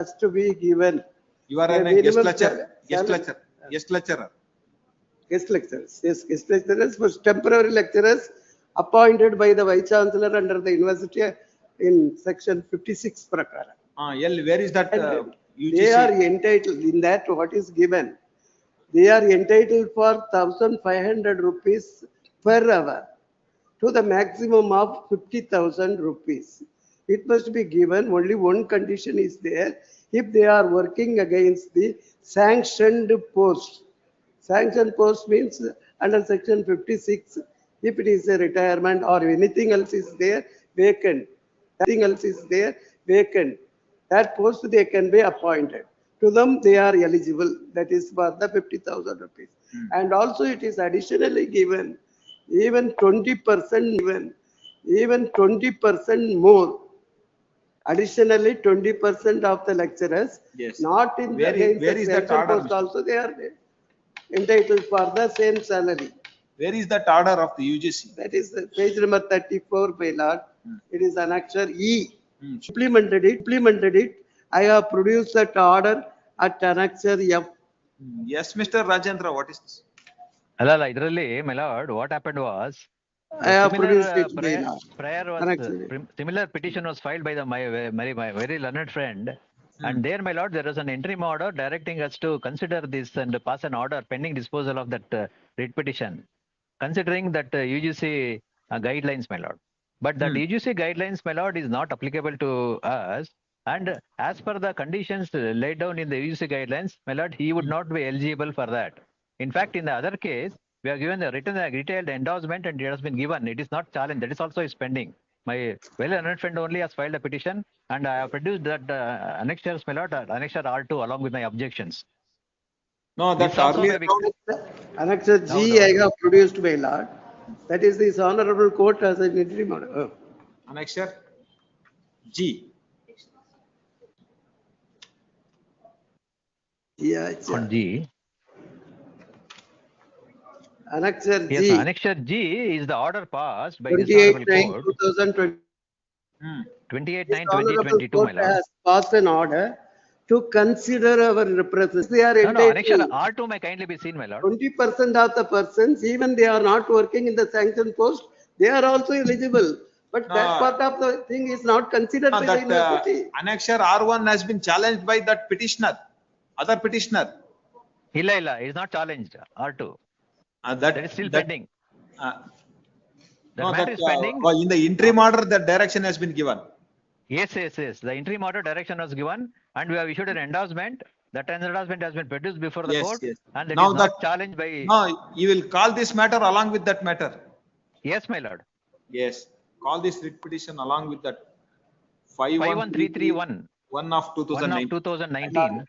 has to be given. You are a guest lecturer. Guest lecturer. Guest lecturers. Yes, guest lecturers for temporary lecturers appointed by the Vice Chancellor under the university in section 56 prakara. Where is that? UGC? They are entitled in that what is given. They are entitled for 1,500 rupees per hour to the maximum of 50,000 rupees. It must be given. Only one condition is there. If they are working against the sanctioned post. Sanctioned post means under section 56, if it is a retirement or anything else is there, vacant. Anything else is there, vacant. That post they can be appointed. To them, they are eligible. That is for the 50,000 rupees. And also it is additionally given, even 20% given, even 20% more. Additionally, 20% of the lecturers, not in where is that order, post also they are entitled for the same salary. Where is that order of the UGC? That is the page number 34, my lord. It is annexure E. Implemented it. I have produced that order at annexure F. Yes, Mr. Rajendra, what is this? Idrally, my lord, what happened was, I have produced it. Similar petition was filed by my very learned friend. And there, my lord, there was an interim order directing us to consider this and pass an order pending disposal of that writ petition, considering that UGC guidelines, my lord. But that UGC guidelines, my lord, is not applicable to us. And as per the conditions laid down in the UGC guidelines, my lord, he would not be eligible for that. In fact, in the other case, we have given the written detailed endorsement and it has been given. It is not challenged. That is also is pending. My well-learned friend only has filed a petition and I have produced that annexures, my lord, annexure R2 along with my objections. No, that's earlier. Annexure G I have produced, my lord. That is this honorable court as an interim order. Annexure G. Yeah, on G. Annexure G. Yes, Annexure G is the order passed by this honorable court. 28/9/2020. 28/9/2022, my lord. Has passed an order to consider our representatives. They are entitled. No, Annexure R2 may kindly be seen, my lord. 20% of the persons, even they are not working in the sanctioned post, they are also eligible. But that part of the thing is not considered by the university. Annexure R1 has been challenged by that petitioner, other petitioner. Illa, it is not challenged. R2. That is still pending. The matter is pending. In the interim order, the direction has been given. Yes. The interim order direction was given, and we have issued an endorsement. That endorsement has been produced before the court, and that is not challenged by. No, you will call this matter along with that matter. Yes, my lord. Yes, call this writ petition along with that 51331. 1 of 2019.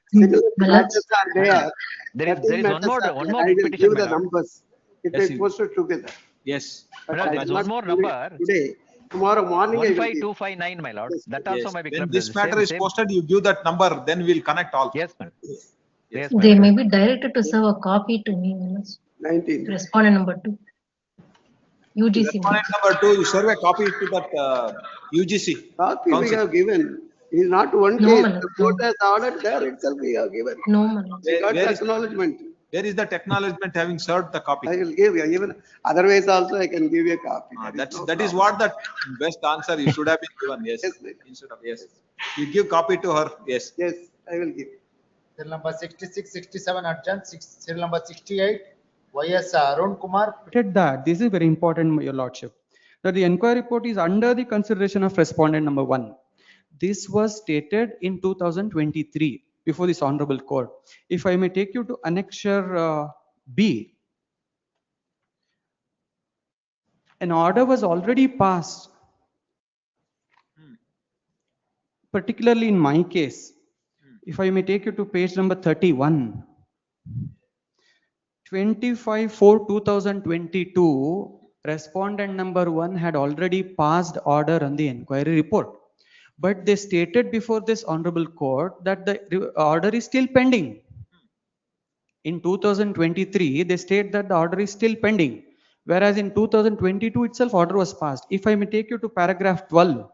There is one more writ petition. Give the numbers. It is posted together. Yes. There is one more number. Today, tomorrow morning. 15259, my lord. That also may be. When this matter is posted, you give that number. Then we'll connect all. Yes, ma'am. Yes, they may be directed to serve a copy to me. 19. Respondent number 2. UGC. Respondent number 2. You serve a copy to that UGC. Copy we have given. Is not one case. The court has ordered there itself we have given. No, man. We got the acknowledgement. Where is that acknowledgement having served the copy? I will give you. Even otherwise also I can give you a copy. That is what the best answer you should have been given. Yes. Instead of yes. You give copy to her. Yes. Yes, I will give. Serial number 66, 67 adjourned. Serial number 68. YS Arun Kumar. That this is very important, your lordship. That the inquiry report is under the consideration of respondent number 1. This was stated in 2023 before this honorable court. If I may take you to annexure B, an order was already passed, particularly in my case. If I may take you to page number 31, 25/4/2022, respondent number 1 had already passed order on the inquiry report. But they stated before this honorable court that the order is still pending. In 2023, they state that the order is still pending. Whereas in 2022 itself, order was passed. If I may take you to paragraph 12.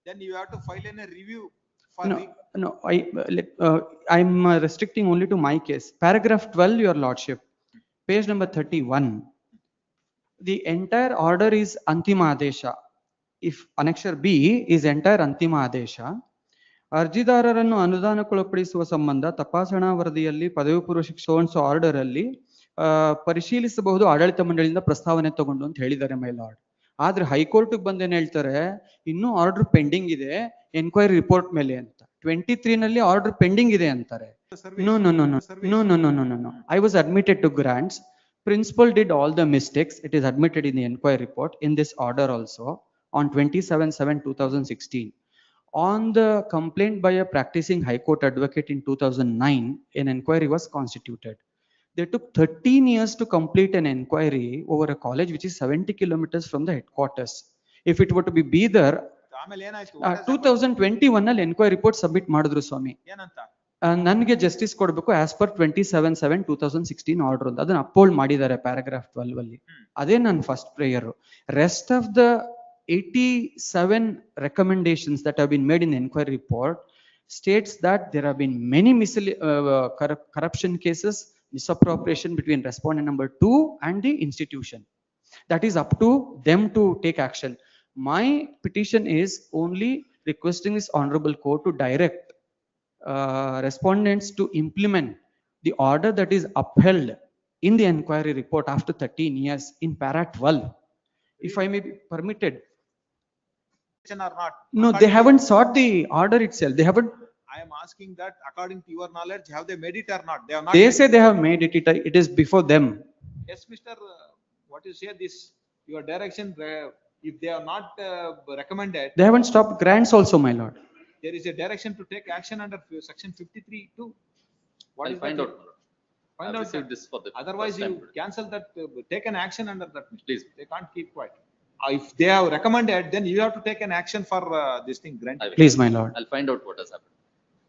Then you have to file in a review No, I'm restricting only to my case. Paragraph 12, your lordship, page number 31. The entire order is Antima Adesha. If annexure B is entire Antima Adesha, ಅರ್ಜಿದಾರರನ್ನು ಅನುದಾನಕ್ಕೊಳಪಡಿಸುವ ಸಂಬಂಧ ತಪಾಸಣಾ ವರದಿಯಲ್ಲಿ ಪದವಿ ಪೂರ್ವ ಶಿಕ್ಷಣ order ಅಲ್ಲಿ ಪರಿಶೀಲಿಸಬಹುದು ಆಡಳಿತ ಮಂಡಳಿಯಿಂದ ಪ್ರಸ್ತಾವನೆ ತಗೊಂಡು ಅಂತ ಹೇಳಿದ್ದಾರೆ ಮೈ ಲಾರ್ಡ್. ಆದ್ರೆ ಹೈಕೋರ್ಟ್ ಬಂದೇನ್ ಹೇಳ್ತಾರೆ, ಇನ್ನೂ ಆರ್ಡರ್ ಪೆಂಡಿಂಗ್ ಇದೆ ಎನ್ಕ್ವೈರಿ ರಿಪೋರ್ಟ್ ಮೇಲೆ ಅಂತ. 23 ನಲ್ಲಿ ಆರ್ಡರ್ ಪೆಂಡಿಂಗ್ ಇದೆ ಅಂತಾರೆ. No. I was admitted to grants. Principal did all the mistakes. It is admitted in the inquiry report in this order also on 27/7/2016. On the complaint by a practicing High Court advocate in 2009, an inquiry was constituted. They took 13 years to complete an inquiry over a college which is 70 kilometers from the headquarters. If it were to be Bidar, 2021 ಅಲ್ಲಿ enquiry report submit ಮಾಡಿದ್ರು ಸ್ವಾಮಿ. ನನಗೆ justice ಕೊಡಬೇಕು as per 27/7/2016 order ಅಂತ ಅದನ್ನ uphold ಮಾಡಿದ್ದಾರೆ paragraph 12 ಅಲ್ಲಿ. ಅದೇ ನನ್ನ first prayer. Rest of the 87 recommendations that have been made in the inquiry report states that there have been many corruption cases, misappropriation between respondent number 2 and the institution. That is up to them to take action. My petition is only requesting this honorable court to direct respondents to implement the order that is upheld in the inquiry report after 13 years in para 12. If I may be permitted. Or not? No, they haven't sought the order itself. They haven't. I am asking that according to your knowledge, have they made it or not? They have not. They say they have made it. It is before them. Yes, Mr. What you say this, your direction, if they are not recommended. They haven't stopped grants also, my lord. There is a direction to take action under section 53 too. What is find out. Find out this for the otherwise you cancel that, take an action under that. Please. They can't keep quiet. If they have recommended, then you have to take an action for this thing grant. Please, my lord. I'll find out what has happened.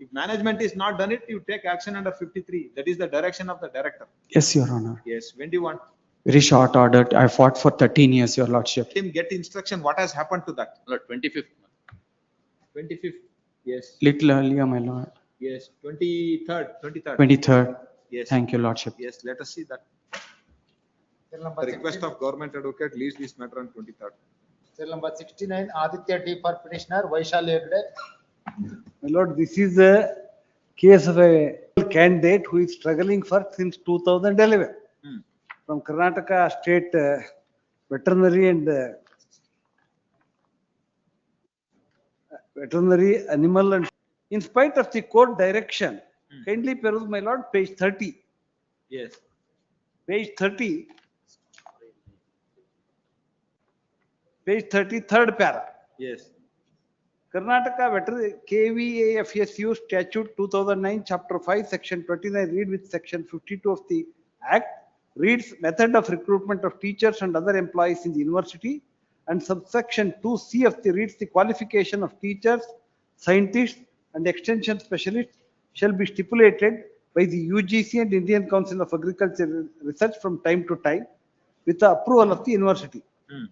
If management is not done it, you take action under 53. That is the direction of the director. Yes, your honor. Yes. When do you want? Very short order. I fought for 13 years, your lordship. Him get instruction. What has happened to that? Lord, 25th. 25th. Yes. Little earlier, my lord. Yes. 23rd. 23rd. Yes. Thank you, lordship. Yes. Let us see that. Cell number The request of government advocate leaves this matter on 23rd. Cell number 69, Aditya D for petitioner, Vaishali Hegde. My lord, this is a case of a candidate who is struggling for since 2011 from Karnataka State Veterinary and Veterinary Animal and in spite of the court direction, kindly peruse my lord page 30. Yes. Page 30. Page 30, third para. Yes. Karnataka Veterinary KVAFSU Statute 2009, Chapter 5, Section 29, read with Section 52 of the Act, reads method of recruitment of teachers and other employees in the university, and subsection 2C of the reads the qualification of teachers, scientists, and extension specialists shall be stipulated by the UGC and Indian Council of Agriculture Research from time to time with the approval of the university.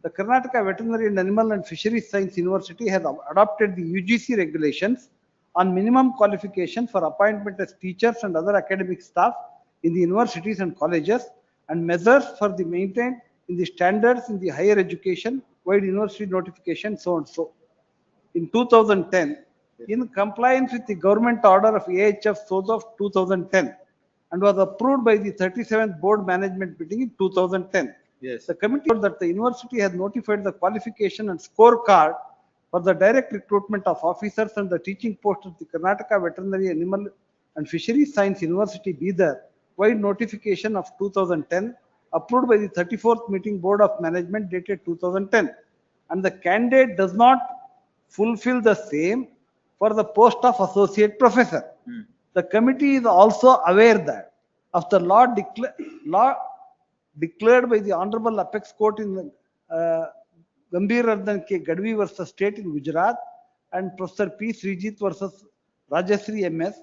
The Karnataka Veterinary and Animal and Fisheries Science University has adopted the UGC regulations on minimum qualification for appointment as teachers and other academic staff in the universities and colleges and measures for the maintained in the standards in the higher education, wide university notification, so and so. In 2010, in compliance with the government order of AHF SOS of 2010 and was approved by the 37th board management meeting in 2010. Yes. The committee that the university has notified the qualification and scorecard for the direct recruitment of officers and the teaching post of the Karnataka Veterinary Animal and Fisheries Science University, Bidar, wide notification of 2010, approved by the 34th meeting board of management dated 2010. And the candidate does not fulfill the same for the post of associate professor. The committee is also aware that of the law declared by the Honorable Apex Court in Gambhir Ardhan K. Gadvi versus State in Gujarat and Professor P. Srijit versus Rajasri MS,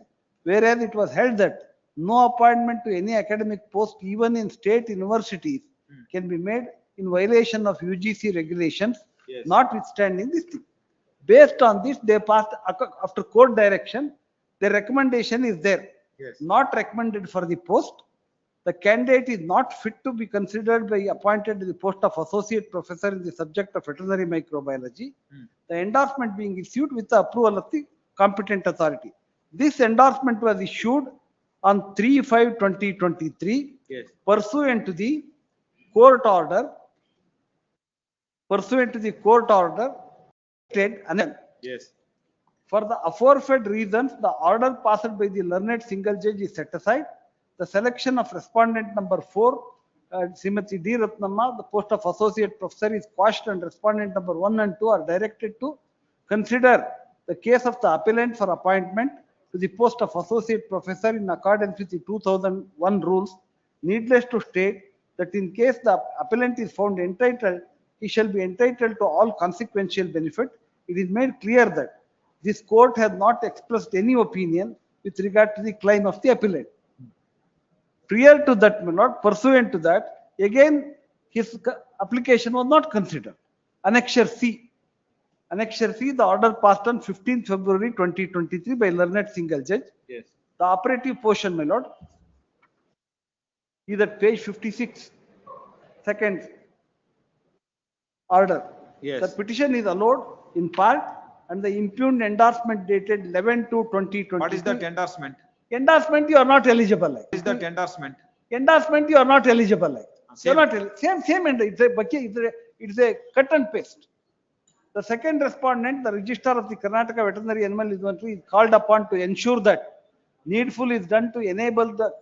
whereas it was held that no appointment to any academic post, even in state universities, can be made in violation of UGC regulations, Yes. notwithstanding this thing. Based on this, they passed after court direction. The recommendation is there. Yes. Not recommended for the post. The candidate is not fit to be considered by appointed to the post of associate professor in the subject of veterinary microbiology. The endorsement being issued with the approval of the competent authority. This endorsement was issued on 3/5/2023. Yes. Pursuant to the court order. Yes. For the aforesaid reasons, the order passed by the learned single judge is set aside. The selection of respondent number 4, Srimati D. Ratnamma, the post of associate professor is quashed, and respondent number 1 and 2 are directed to consider the case of the appellant for appointment to the post of associate professor in accordance with the 2001 rules. Needless to state that in case the appellant is found entitled, he shall be entitled to all consequential benefit. It is made clear that this court has not expressed any opinion with regard to the claim of the appellant. Prior to that, my lord, pursuant to that, again his application was not considered. Annexure C. Annexure C, the order passed on 15th February 2023 by learned single judge. Yes. The operative portion, my lord, is at page 56, second order. Yes. The petition is allowed in part, and the impugned endorsement dated 11/2/2020. What is that endorsement? Endorsement you are not eligible. Like. What is that endorsement? Endorsement you are not eligible. Like. You Same. are not same end. It's a cut and paste. The second respondent, the registrar of the Karnataka Veterinary Animal Inventory, is called upon to ensure that needful is done to enable the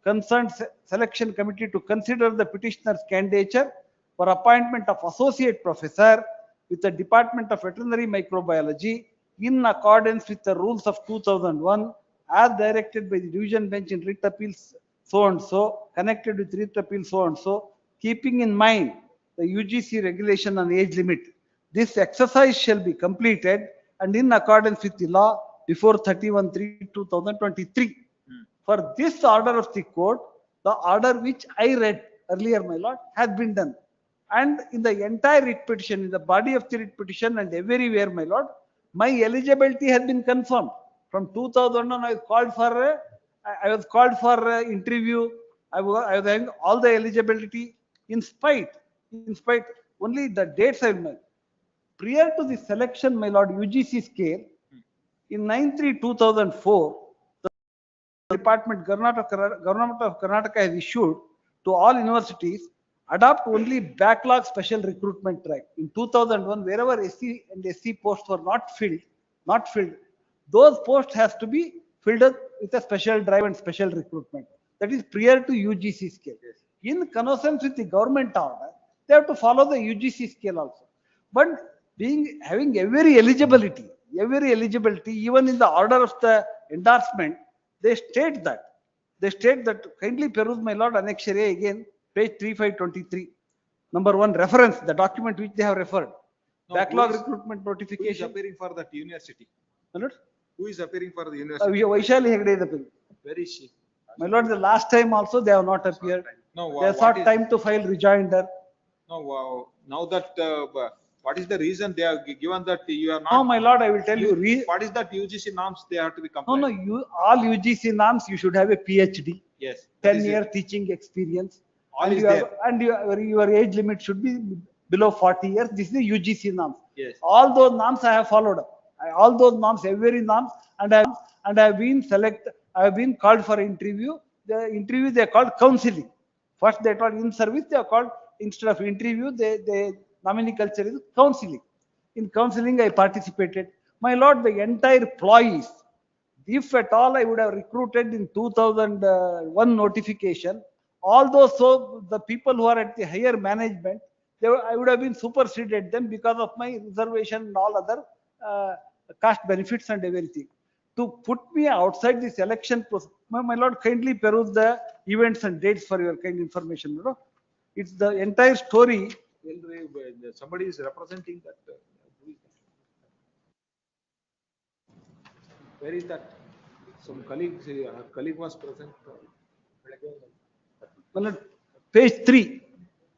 concerned selection committee to consider the petitioner's candidature for appointment of associate professor with the Department of Veterinary Microbiology in accordance with the rules of 2001 as directed by the division bench in writ appeals so and so, connected with writ appeal so and so, keeping in mind the UGC regulation on age limit. This exercise shall be completed and in accordance with the law before 31/3/2023. For this order of the court, the order which I read earlier, my lord, has been done. And in the entire writ petition, in the body of the writ petition and everywhere, my lord, my eligibility has been confirmed. From 2001, I was called for interview. I was having all the eligibility. In spite, only the dates I will. Prior to the selection, my lord, UGC scale, in 9/3/2004, the department, government of Karnataka has issued to all universities adopt only backlog special recruitment track. In 2001, wherever SC and SC posts were not filled, those posts has to be filled up with a special drive and special recruitment. That is prior to UGC scale. In connivance with the government order, they have to follow the UGC scale also. But having every eligibility, even in the order of the endorsement, they state that kindly peruse, my lord, annexure A again, page 3/5/23. Number 1, reference, the document which they have referred. No, Backlog who is- recruitment Who is notification. appearing for that university? My lord, Who is appearing for the university? Vaishali Hegde is appearing. Where is she? My lord, the last time also they have not appeared. No, They have sought time to file rejoinder. No, now that, what is the reason they have given that you are not? No, my lord, I will tell you. What is that UGC norms they have to be No, compliant? all UGC norms, you should have a PhD, Yes. That is 10-year it. teaching experience. All And is you have- there. And your age limit should be below 40 years. This is the UGC norms. Yes. All those norms I have followed up. All those norms, every norms, and I have been selected. I have been called for interview. The interview they are called counseling. First they are called in service. They are called, instead of interview, they nomenclature is counseling. In counseling, I participated. My lord, the entire employees, if at all I would have recruited in 2001 notification, all those, so the people who are at the higher management, I would have been superseded them because of my reservation and all other caste benefits and everything. To put me outside this election process, my lord, kindly peruse the events and dates for your kind information. You know? It's the entire story. Somebody is representing that. Who is that? Where is that? Some colleague, her colleague was present. My lord, page 3,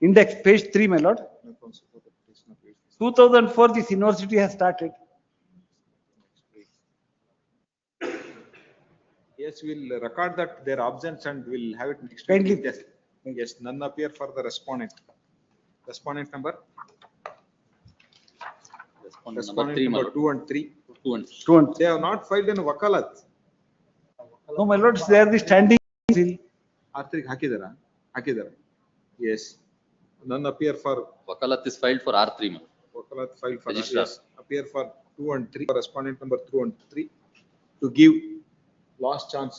index, page 3, my lord. 2004, this university has started. Yes, we'll record that their absence and we'll have it next Kindly. week. Yes. Yes, none appear for the respondent. Respondent number? Respondent number 3, my number lord. 2 and 3. 2 and 3. Two and They have not filed in Wakalat. No, my lords, they are the standing. seal. R3 hakidara. Hakidara. Yes. None appear for Wakalat is filed for R3, ma'am. Wakalat filed for Registrar. yes. Appear for 2 and 3. Respondent number 2 and 3 to give last chance.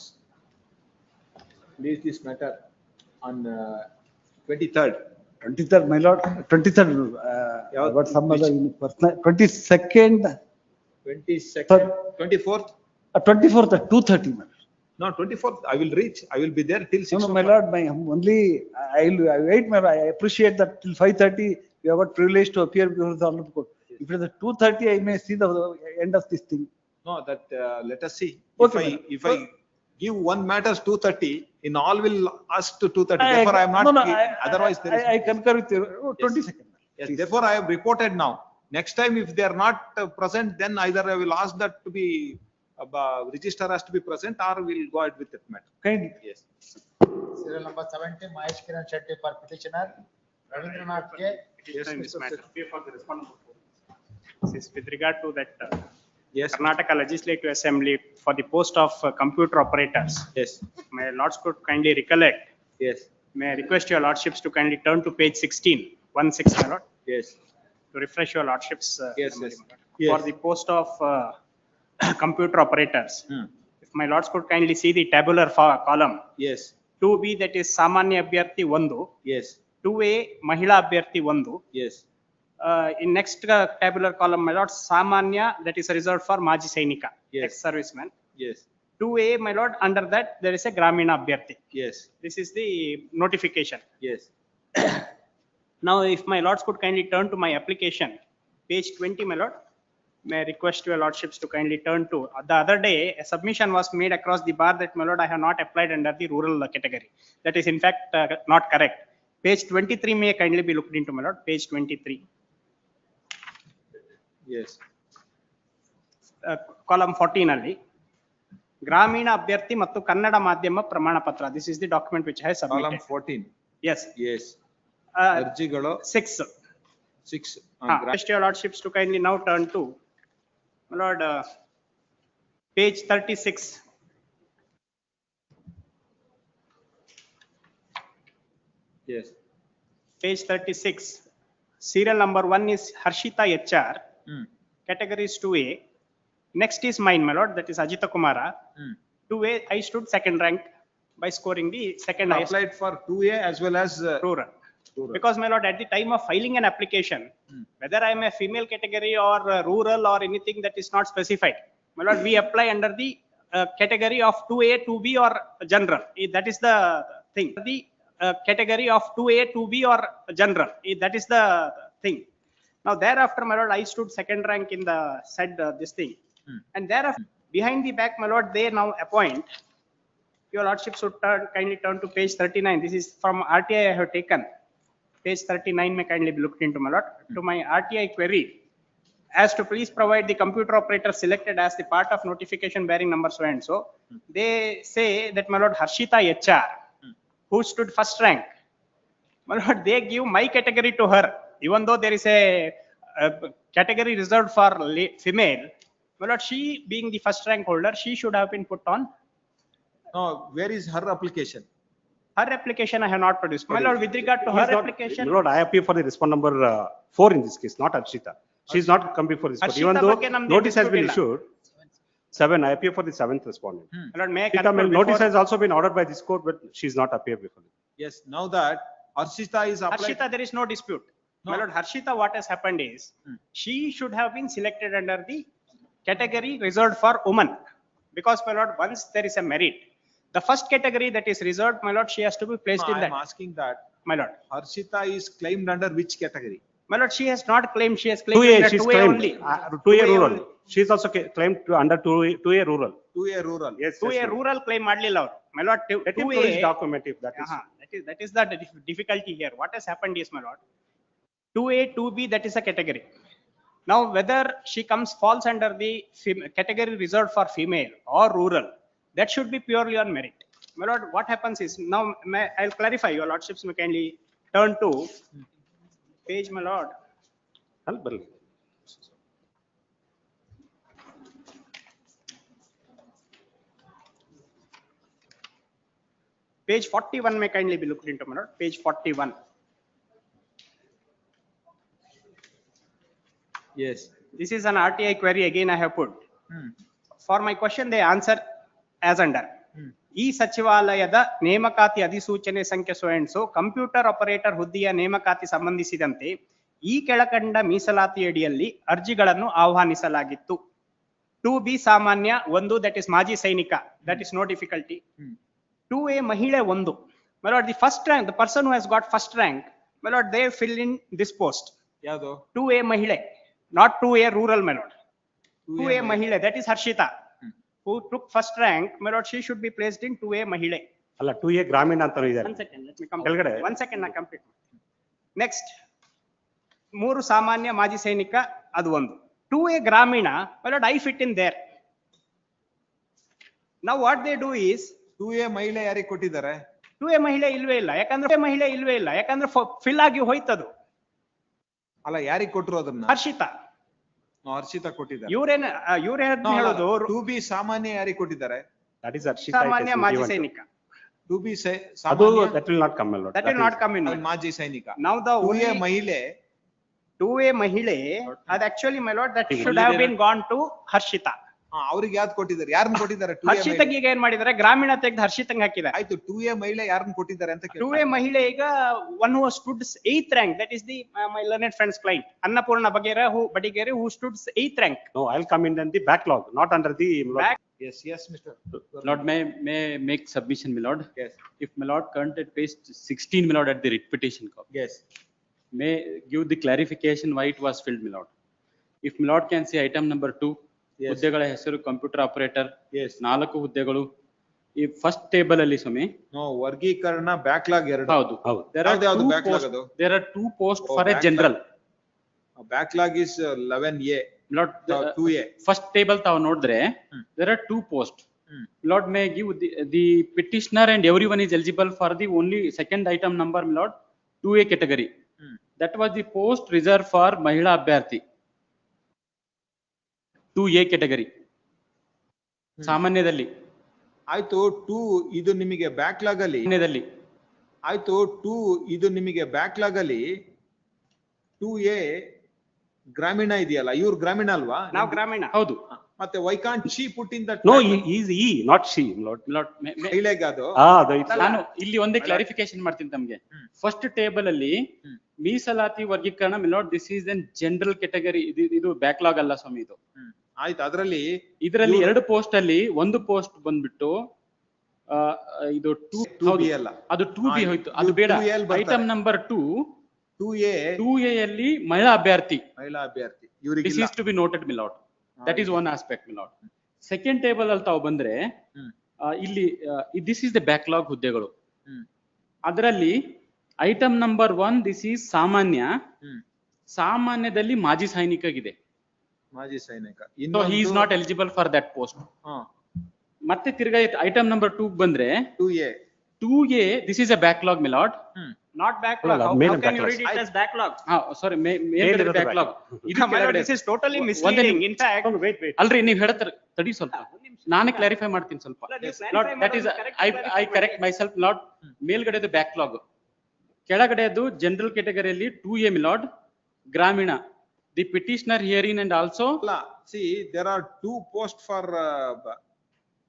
Leave this matter on 23rd. 23rd, my lord, 23rd, Yeah, but some which- other personal, 22nd, 22nd, 24th. 24th at 2:30, my lord. No, 24th. I will reach. I will be there till No, 6 no, my lord, my only, I wait, my, I appreciate that till 5:30, we have got privilege to appear before the honorable court. If it is at 2:30, I may see the end of this thing. No, that let us see. Okay, If I give one matters 2:30, in all will ask to 2:30. I- Therefore, I am not. no, no, Otherwise, there is. I concur with you. Oh, 22nd. Yes, please. therefore, I have reported now. Next time, if they are not present, then either I will ask that to be register has to be present, or we'll go ahead with that matter. Kindly. Yes. Serial number 70, Mahesh Kiran Shetty for petitioner. Ravindranath K. Yes, in this Mr. matter. Sir. For the respondent. This is with regard to that Yes. Karnataka Legislative Assembly for the post of computer operators. Yes. My lords could kindly recollect. Yes. May I request your lordships to kindly turn to page 16, 16, my lord, Yes. to refresh your lordships. Yes, memory, yes. my lord. Yes. For the post of computer operators. If my lords could kindly see the tabular column. Yes. 2B, that is Samanya Abhyarthi 1, Yes. 2A Mahila Abhyarthi 1. Yes. In next tabular column, my lord, Samanya, that is reserved for Maji Sainika, Yes. ex-serviceman. Yes. 2A, my lord, under that there is a Gramina Abhyarthi. Yes. This is the notification. Yes. Now, if my lords could kindly turn to my application, page 20, my lord, may I request your lordships to kindly turn to. The other day, a submission was made across the bar that, my lord, I have not applied under the rural category. That is in fact not correct. Page 23 may kindly be looked into, my lord, page 23. Yes. Column 14 ಅಲ್ಲಿ ಗ್ರಾಮೀಣ ಅಭ್ಯರ್ಥಿ ಮತ್ತು ಕನ್ನಡ ಮಾಧ್ಯಮ ಪ್ರಮಾಣ ಪತ್ರ. This is the document which I have Column submitted. 14. Yes. Yes. Uh, ಅರ್ಜಿಗಳು 6. 6. Request your lordships to kindly now turn to, my lord, page 36. Yes. Page 36. Serial number 1 is Harshita HR. Category is 2A. Next is mine, my lord, that is Ajita Kumara. 2A, I stood second rank by scoring the second highest Applied for 2A as well as rural. rural. Because, my lord, at the time of filing an application, whether I am a female category or rural or anything that is not specified, my lord, we apply under the category of 2A, 2B or general. That is the thing. The category of 2A, 2B or general. That is the thing. Now, thereafter, my lord, I stood second rank in the said this thing. And thereafter, behind the back, my lord, they now appoint. Your lordship should kindly turn to page 39. This is from RTI I have taken. Page 39 may kindly be looked into, my lord. To my RTI query, as to please provide the computer operator selected as the part of notification bearing number so and so. They say that, my lord, Harshita HR, who stood first rank, my lord, they give my category to her, even though there is a category reserved for female. My lord, she being the first rank holder, she should have been put on. No, where is her application? Her application I have not produced. My lord, with regard to her application. Lord, I appear for the respondent number 4 in this case, not Arshita. She is not come before this court, even Harshita though ಬಗ್ಗೆ ನಮ್ದು notice has been dispute issued. 7, I appear for the 7th respondent. My lord, may I Arshita, conclude notice before- has also been ordered by this court, but she is not appear before. Yes, now that Harshita is applied. Harshita, there is no dispute. My No. lord, Harshita, what has happened is, she should have been selected under the category reserved for women. Because, my lord, once there is a merit, the first category that is reserved, my lord, she has to be placed No, in I am that. asking that My lord, Harshita is claimed under which category? my lord, she has not claimed, she has claimed 2A, under she's 2A claimed, only. 2A rural. only. She is also claimed under 2A rural. 2A rural. Yes. 2A yes, ma'am. rural claim ಮಾಡಲಿಲ್ಲ ಅವರು. My lord, Let him 2A. produce document if that is. That is the difficulty here. What has happened is, my lord, 2A, 2B, that is a category. Now, whether she falls under the category reserved for female or rural, that should be purely on merit. My lord, what happens is, now I'll clarify, your lordships may kindly turn to page, my lord. ಅಲ್ಲಿ ಬರ್ಲಿ. Page 41 may kindly be looked into, my lord, page 41. Yes. This is an RTI query again I have put. For my question they answer as under. ಈ ಸಚಿವಾಲಯದ ನೇಮಕಾತಿ ಅಧಿಸೂಚನೆ ಸಂಖ್ಯೆ so and so computer operator ಹುದ್ದೆಯ ನೇಮಕಾತಿ ಸಂಬಂಧಿಸಿದಂತೆ ಈ ಕೆಳಕಂಡ ಮೀಸಲಾತಿಯಡಿಯಲ್ಲಿ ಅರ್ಜಿಗಳನ್ನು ಆಹ್ವಾನಿಸಲಾಗಿತ್ತು. 2B ಸಾಮಾನ್ಯ 1, that is ಮಾಜಿ ಸೈನಿಕ, that is no difficulty. 2A ಮಹಿಳೆ 1. My lord, the first rank, the person who has got first rank, my lord, they fill in this post. ಯಾವುದು? 2A ಮಹಿಳೆ, not 2A rural, my lord. 2A ಮಹಿಳೆ, that is Harshita, who took first rank, my lord, she should be placed in 2A ಮಹಿಳೆ. ಅಲ್ಲ 2A ಗ್ರಾಮೀಣ ಅಂತಾನೂ ಇದೆ. One second, let me complete. ಕೆಳಗಡೆ. One second, na complete. Next, 3 ಸಾಮಾನ್ಯ ಮಾಜಿ ಸೈನಿಕ ಅದು 1. 2A ಗ್ರಾಮೀಣ, my lord, I fit in there. Now what they do is, 2A ಮಹಿಳೆ ಯಾರಿಗೆ ಕೊಟ್ಟಿದ್ದಾರೆ? 2A ಮಹಿಳೆ ಇಲ್ವೇ ಇಲ್ಲ, ಯಾಕಂದ್ರೆ ಮಹಿಳೆ ಇಲ್ವೇ ಇಲ್ಲ, ಯಾಕಂದ್ರೆ ಫಿಲ್ ಆಗಿ ಹೋಯ್ತದು. ಅಲ್ಲ ಯಾರಿಗೆ ಕೊಟ್ಟರು ಅದನ್ನ? ಹರ್ಷಿತಾ. ಹರ್ಷಿತಾ ಕೊಟ್ಟಿದ್ದಾರೆ. ಇವ್ರೇನ್ ಹೇಳೋದು 2B ಸಾಮಾನ್ಯ ಯಾರಿಗೆ ಕೊಟ್ಟಿದ್ದಾರೆ? That is Harshita. ಸಾಮಾನ್ಯ ಮಾಜಿ ಸೈನಿಕ. 2B ಅದು ಸಾಮಾನ್ಯ that will not come, my lord. That will not come in. ಮಾಜಿ ಸೈನಿಕ. Now the 2A ಮಹಿಳೆ, 2A ಮಹಿಳೆ, ಅದು actually, my lord, that should have been gone to Harshita. ಅವ್ರಿಗೆ ಯಾವ್ದು ಕೊಟ್ಟಿದ್ದಾರೆ? ಯಾರನ್ನ ಕೊಟ್ಟಿದ್ದಾರೆ? 2A ಹರ್ಷಿತಗೆ ಈಗ ಏನ್ ಮಾಡಿದ್ದಾರೆ, ಗ್ರಾಮೀಣ ತೆಗೆದು ಹರ್ಷಿತಂಗ್ ಹಾಕಿದ್ದಾರೆ. ಆಯ್ತು, 2A ಮಹಿಳೆ ಯಾರನ್ನ ಕೊಟ್ಟಿದ್ದಾರೆ ಅಂತ ಕೇಳಿ. 2A ಮಹಿಳೆ ಈಗ one who stood 8th rank, that is the my learned friend's client Annapurna Badigeri who stood 8th rank. No, I'll come in the backlog, not under the. Yes, Mr. Lord, may make submission, my lord. Yes. If my lord current at page 16, my lord, at the writ petition copy. Yes. May give the clarification why it was filled, my lord. If my lord can see item number 2, ಹುದ್ದೆಗಳ ಹೆಸರು computer operator. Yes. 4 ಹುದ್ದೆಗಳು. ಈ first table ಅಲ್ಲಿ ಸ್ವಾಮಿ. No, ವರ್ಗೀಕರಣ backlog 2. ಹೌದು. ಯಾವ್ದು backlog ಅದು? There are 2 posts for a general. Backlog is 11A. Lord, 2A. First table ತಾವು ನೋಡಿದ್ರೆ there are 2 posts. Lord, may give the petitioner and everyone is eligible for the only second item number, my lord, 2A category. That was the post reserved for mahila abhyarthi. 2A category. ಸಾಮಾನ್ಯದಲ್ಲಿ. ಆಯ್ತು, 2 ಇದು ನಿಮಗೆ backlog ಅಲ್ಲಿ. ಆಯ್ತು, 2 ಇದು ನಿಮಗೆ backlog ಅಲ್ಲಿ 2A ಗ್ರಾಮೀಣ ಇದೆಯಲ್ಲ, ಇವ್ರು ಗ್ರಾಮೀಣ ಅಲ್ವಾ? ನಾವು ಗ್ರಾಮೀಣ. ಹೌದು. ಮತ್ತೆ why can't she put in that? No, he is E, not she, lord. ಮಹಿಳೆಗೆ ಅದು. ನಾನು ಇಲ್ಲಿ ಒಂದೇ ಕ್ಲಾರಿಫಿಕೇಶನ್ ಮಾಡ್ತೀನಿ ತಮಗೆ. ಫಸ್ಟ್ ಟೇಬಲ್ ಅಲ್ಲಿ ಮೀಸಲಾತಿ ವರ್ಗೀಕರಣ, milord, this is N general category. ಇದು ಬ್ಯಾಕ್ಲಾಗ್ ಅಲ್ಲ ಸ್ವಾಮಿ ಇದು. ಆಯ್ತು, ಇದರಲ್ಲಿ 2 ಪೋಸ್ಟ್ ಅಲ್ಲಿ ಒಂದು ಪೋಸ್ಟ್ ಬಂದ್ಬಿಟ್ಟು ಇದು 2B ಅಲ್ಲ, ಅದು 2B ಹೋಯ್ತು, ಅದು ಬೇಡ. ಐಟಮ್ ನಂಬರ್ 2A ಅಲ್ಲಿ ಮಹಿಳಾ ಅಭ್ಯರ್ಥಿ. This is to be noted, my lord. That is one aspect, my lord. Second table ಅಲ್ಲಿ ತಾವು ಬಂದ್ರೆ ಇಲ್ಲಿ this is the backlog ಹುದ್ದೆಗಳು. ಅದರಲ್ಲಿ ಐಟಮ್ ನಂಬರ್ 1, this is ಸಾಮಾನ್ಯ. ಸಾಮಾನ್ಯದಲ್ಲಿ ಮಾಜಿ ಸೈನಿಕಗಿದೆ. ಮಾಜಿ ಸೈನಿಕ. So he is not eligible for that post. ಮತ್ತೆ ತಿರ್ಗಾ ಐಟಮ್ ನಂಬರ್ 2 ಬಂದ್ರೆ 2A, this is a backlog, my lord. Not backlog. How can you read it as backlog? Sorry, backlog. This is totally misleading. In fact, wait. ಅಲ್ರಿ ನೀವು ಹೇಳ್ತಾರೆ, ತಡಿ ಸ್ವಲ್ಪ, ನಾನೇ clarify ಮಾಡ್ತೀನಿ ಸ್ವಲ್ಪ. That is, I correct myself, lord. ಮೇಲ್ಗಡೆದು backlog, ಕೆಳಗಡೆದು ಜನರಲ್ ಕ್ಯಾಟಗರಿಯಲ್ಲಿ 2A, my lord, ಗ್ರಾಮೀಣ. The petitioner herein and also. See, there are 2 posts for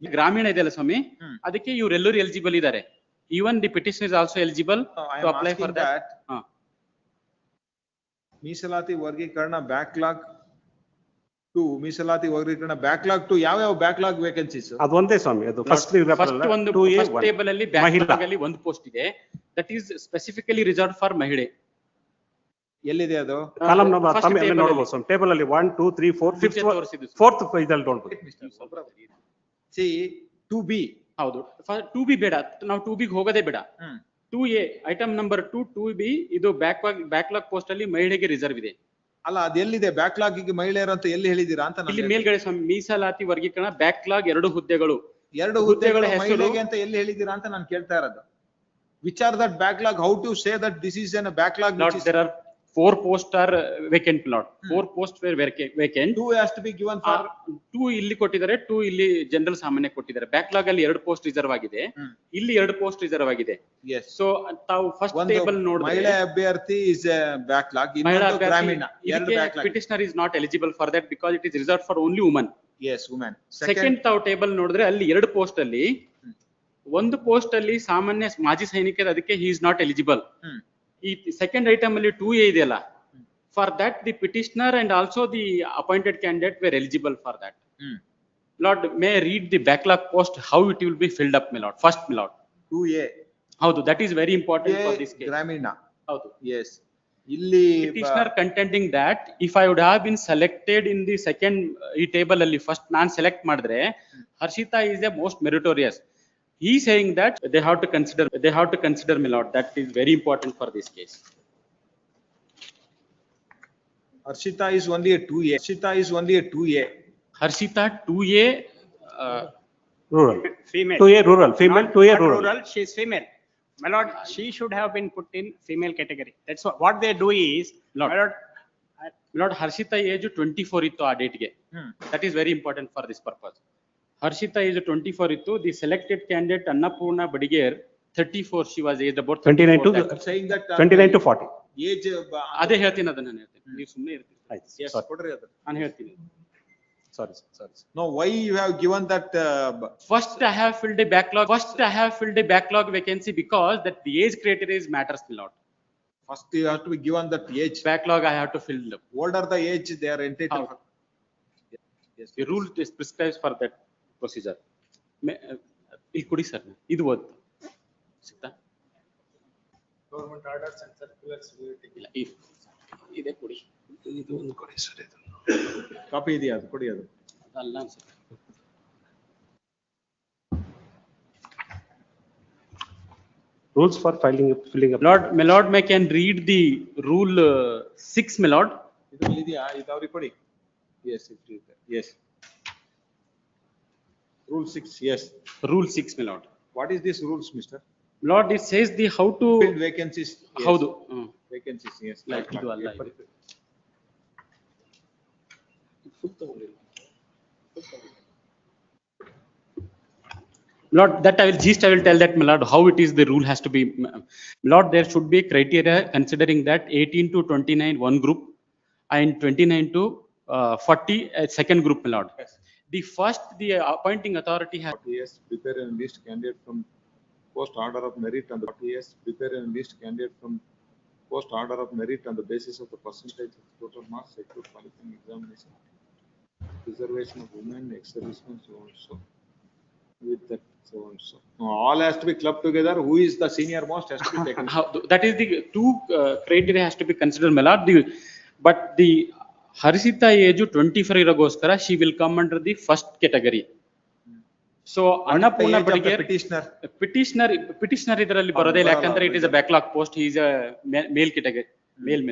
ಗ್ರಾಮೀಣ ಇದೆಯಲ್ಲ ಸ್ವಾಮಿ, ಅದಕ್ಕೆ ಇವರೆಲ್ಲರೂ ಎಲಿಜಿಬಲ್ ಇದ್ದಾರೆ. Even the petitioner is also eligible to apply for that. ಮೀಸಲಾತಿ ವರ್ಗೀಕರಣ ಬ್ಯಾಕ್ಲಾಗ್ 2, ಮೀಸಲಾತಿ ವರ್ಗೀಕರಣ ಬ್ಯಾಕ್ಲಾಗ್ 2, ಯಾವ ಬ್ಯಾಕ್ಲಾಗ್ ವೇಕೆನ್ಸೀಸ್? ಅದು ಒಂದೇ ಸ್ವಾಮಿ, ಅದು ಫಸ್ಟ್ ಒಂದು ಫಸ್ಟ್ ಟೇಬಲ್ ಅಲ್ಲಿ ಬ್ಯಾಕ್ಲಾಗ್ ಅಲ್ಲಿ ಒಂದು ಪೋಸ್ಟ್ ಇದೆ, that is specifically reserved for ಮಹಿಳೆ. ಎಲ್ಲಿದೆ ಅದು? ಕಾಲಮ್ ನಂಬರ್ ತಮ್ಮ ನೋಡಬಹುದು ಸ್ವಾಮಿ, ಟೇಬಲ್ ಅಲ್ಲಿ 1 2 3 4 5th ಇದರಲ್ಲಿ ನೋಡಬಹುದು. See, 2B. ಹೌದು, 2B ಬೇಡ, ನಾವು 2B ಗೆ ಹೋಗೋದೇ ಬೇಡ. 2A ಐಟಮ್ ನಂಬರ್ 2B ಇದು ಬ್ಯಾಕ್ಲಾಗ್ ಪೋಸ್ಟ್ ಅಲ್ಲಿ ಮಹಿಳೆಗೆ ರಿಸರ್ವ್ ಇದೆ. ಅಲ್ಲ, ಅದು ಎಲ್ಲಿದೆ ಬ್ಯಾಕ್ಲಾಗ್ ಗೆ ಮಹಿಳೆಯರು ಅಂತ ಎಲ್ಲಿ ಹೇಳಿದೀರಾ ಅಂತ? ಇಲ್ಲಿ ಮೇಲ್ಗಡೆ ಸ್ವಾಮಿ, ಮೀಸಲಾತಿ ವರ್ಗೀಕರಣ ಬ್ಯಾಕ್ಲಾಗ್ 2 ಹುದ್ದೆಗಳು ಎರಡು ಹುದ್ದೆಗಳು ಮಹಿಳೆಗೆ ಅಂತ ಎಲ್ಲಿ ಹೇಳಿದೀರಾ ಅಂತ ನಾನು ಕೇಳ್ತಾ ಇರೋದು. Which are that backlog? How to say that this is a backlog? Lord, there are 4 posts are vacant, Lord. 4 posts were vacant. 2 has to be given for 2 ಇಲ್ಲಿ ಕೊಟ್ಟಿದ್ದಾರೆ, 2 ಇಲ್ಲಿ ಜನರಲ್ ಸಾಮಾನ್ಯ ಕೊಟ್ಟಿದ್ದಾರೆ. ಬ್ಯಾಕ್ಲಾಗ್ ಅಲ್ಲಿ 2 ಪೋಸ್ಟ್ ರಿಸರ್ವ್ ಆಗಿದೆ, ಇಲ್ಲಿ 2 post reserve ಆಗಿದೆ. Yes. So ತಾವು ಫಸ್ಟ್ ಟೇಬಲ್ ನೋಡಿದ್ರೆ ಮಹಿಳಾ ಅಭ್ಯರ್ಥಿ is a backlog. ಇನ್ನೊಂದು ಗ್ರಾಮೀಣ. ಎರಡು backlog. Petitioner is not eligible for that because it is reserved for only women. Yes, women. Second ತಾವು ಟೇಬಲ್ ನೋಡಿದ್ರೆ ಅಲ್ಲಿ 2 ಪೋಸ್ಟ್ ಅಲ್ಲಿ ಒಂದು ಪೋಸ್ಟ್ ಅಲ್ಲಿ ಸಾಮಾನ್ಯ ಮಾಜಿ ಸೈನಿಕರು, ಅದಕ್ಕೆ he is not eligible. ಈ ಸೆಕೆಂಡ್ ಐಟಮ್ ಅಲ್ಲಿ 2A ಇದೆಯಲ್ಲ, for that the petitioner and also the appointed candidate were eligible for that. Lord, may I read the backlog post how it will be filled up, my lord? First, my lord. 2A. Howdu, that is very important for this case. ಗ್ರಾಮೀಣ. Howdu. Yes. ಇಲ್ಲಿ Petitioner contending that if I would have been selected in the second table ಅಲ್ಲಿ first ನಾನು select ಮಾಡಿದ್ರೆ Harshita is the most meritorious. He is saying that they have to consider, my lord. That is very important for this case. Harshita is only a 2A. Harshita is only a 2A. Harshita 2A Rural. Female. 2A rural, female, Not- 2A not rural. She is female. My lord, she should have been put in female category. That's what they do is, Lord. my lord, Lord, Harshita age 24 ಇತ್ತು ಆ ಡೇಟ್ಗೆ. That is very important for this purpose. Harshita age 24 ಇತ್ತು. The selected candidate Annapurna Badiger 34, she was aged about 29 to 34. Saying that 29 to 40. Age ಅದೇ ಹೇಳ್ತೀನಿ, ಅದನ್ನ ನಾನು ಹೇಳ್ತೀನಿ, ನೀವು ಸುಮ್ಮನೆ ಇರ್ತೀರಿ. ಆಯ್ತು. Yes, Sorry. ಕೊಡ್ರಿ ಅದು. ನಾನು ಹೇಳ್ತೀನಿ. Sorry, sorry. No, why you have given that First, I have filled a backlog vacancy because that the age criteria is matters, my lord. first you have to be given that age. Backlog I have to fill up. Older the age, they are entitled. How? The rule is prescribed for that procedure. ಇಲ್ಲಿ ಕೊಡಿ sir, ಇದು ಓದ್ ಸಿಗ್ತಾ? Government orders and circulars will take. ಇಲ್ಲ, ಇದೆ ಕೊಡಿ. ಇದು ಒಂದು ಕೊಡಿ ಸರ್, ಇದು. ಕಾಪಿ ಇದೆಯಾ ಅದು ಕೊಡಿ ಅದು. ಅಲ್ಲ ಅನ್ಸುತ್ತೆ. Rules for filling up. Lord, my lord, may can read the rule 6, my lord. ಇದು ಇದೆಯಾ, ಇದು ಅವ್ರಿಗೆ ಕೊಡಿ. Yes, it is there. Yes. Rule 6, yes. Rule 6, my lord. What is this rules, mister? Lord, it says the how to. Fill vacancies. Yes. ಹೌದು. Vacancies, yes. Like ಇದು ಅಲ್ಲ ಇದು. Lord, that I will tell that, my lord, how it is the rule has to be. Lord, there should be criteria considering that 18 to 29 one group and 29 to 40 second group, my lord. Yes. The appointing authority has. Yes, prepare and list candidate from post order of merit on the. Yes, prepare and list candidate from post order of merit on the basis of the percentage of total marks secured qualifying examination. Reservation of women, ex-servicemen, so on so. With that, so on so. All has to be clubbed together. Who is the senior most has to be taken. That is the two criteria has to be considered, my lord. But the Harshita age 24 ಇರೋಗೋಸ್ಕರ she will come under the first category. So Annapurna Badiger petitioner ಇದರಲ್ಲಿ ಬರೋದೇ ಇಲ್ಲ, ಯಾಕಂದ್ರೆ it is a backlog post. He is a male category, male.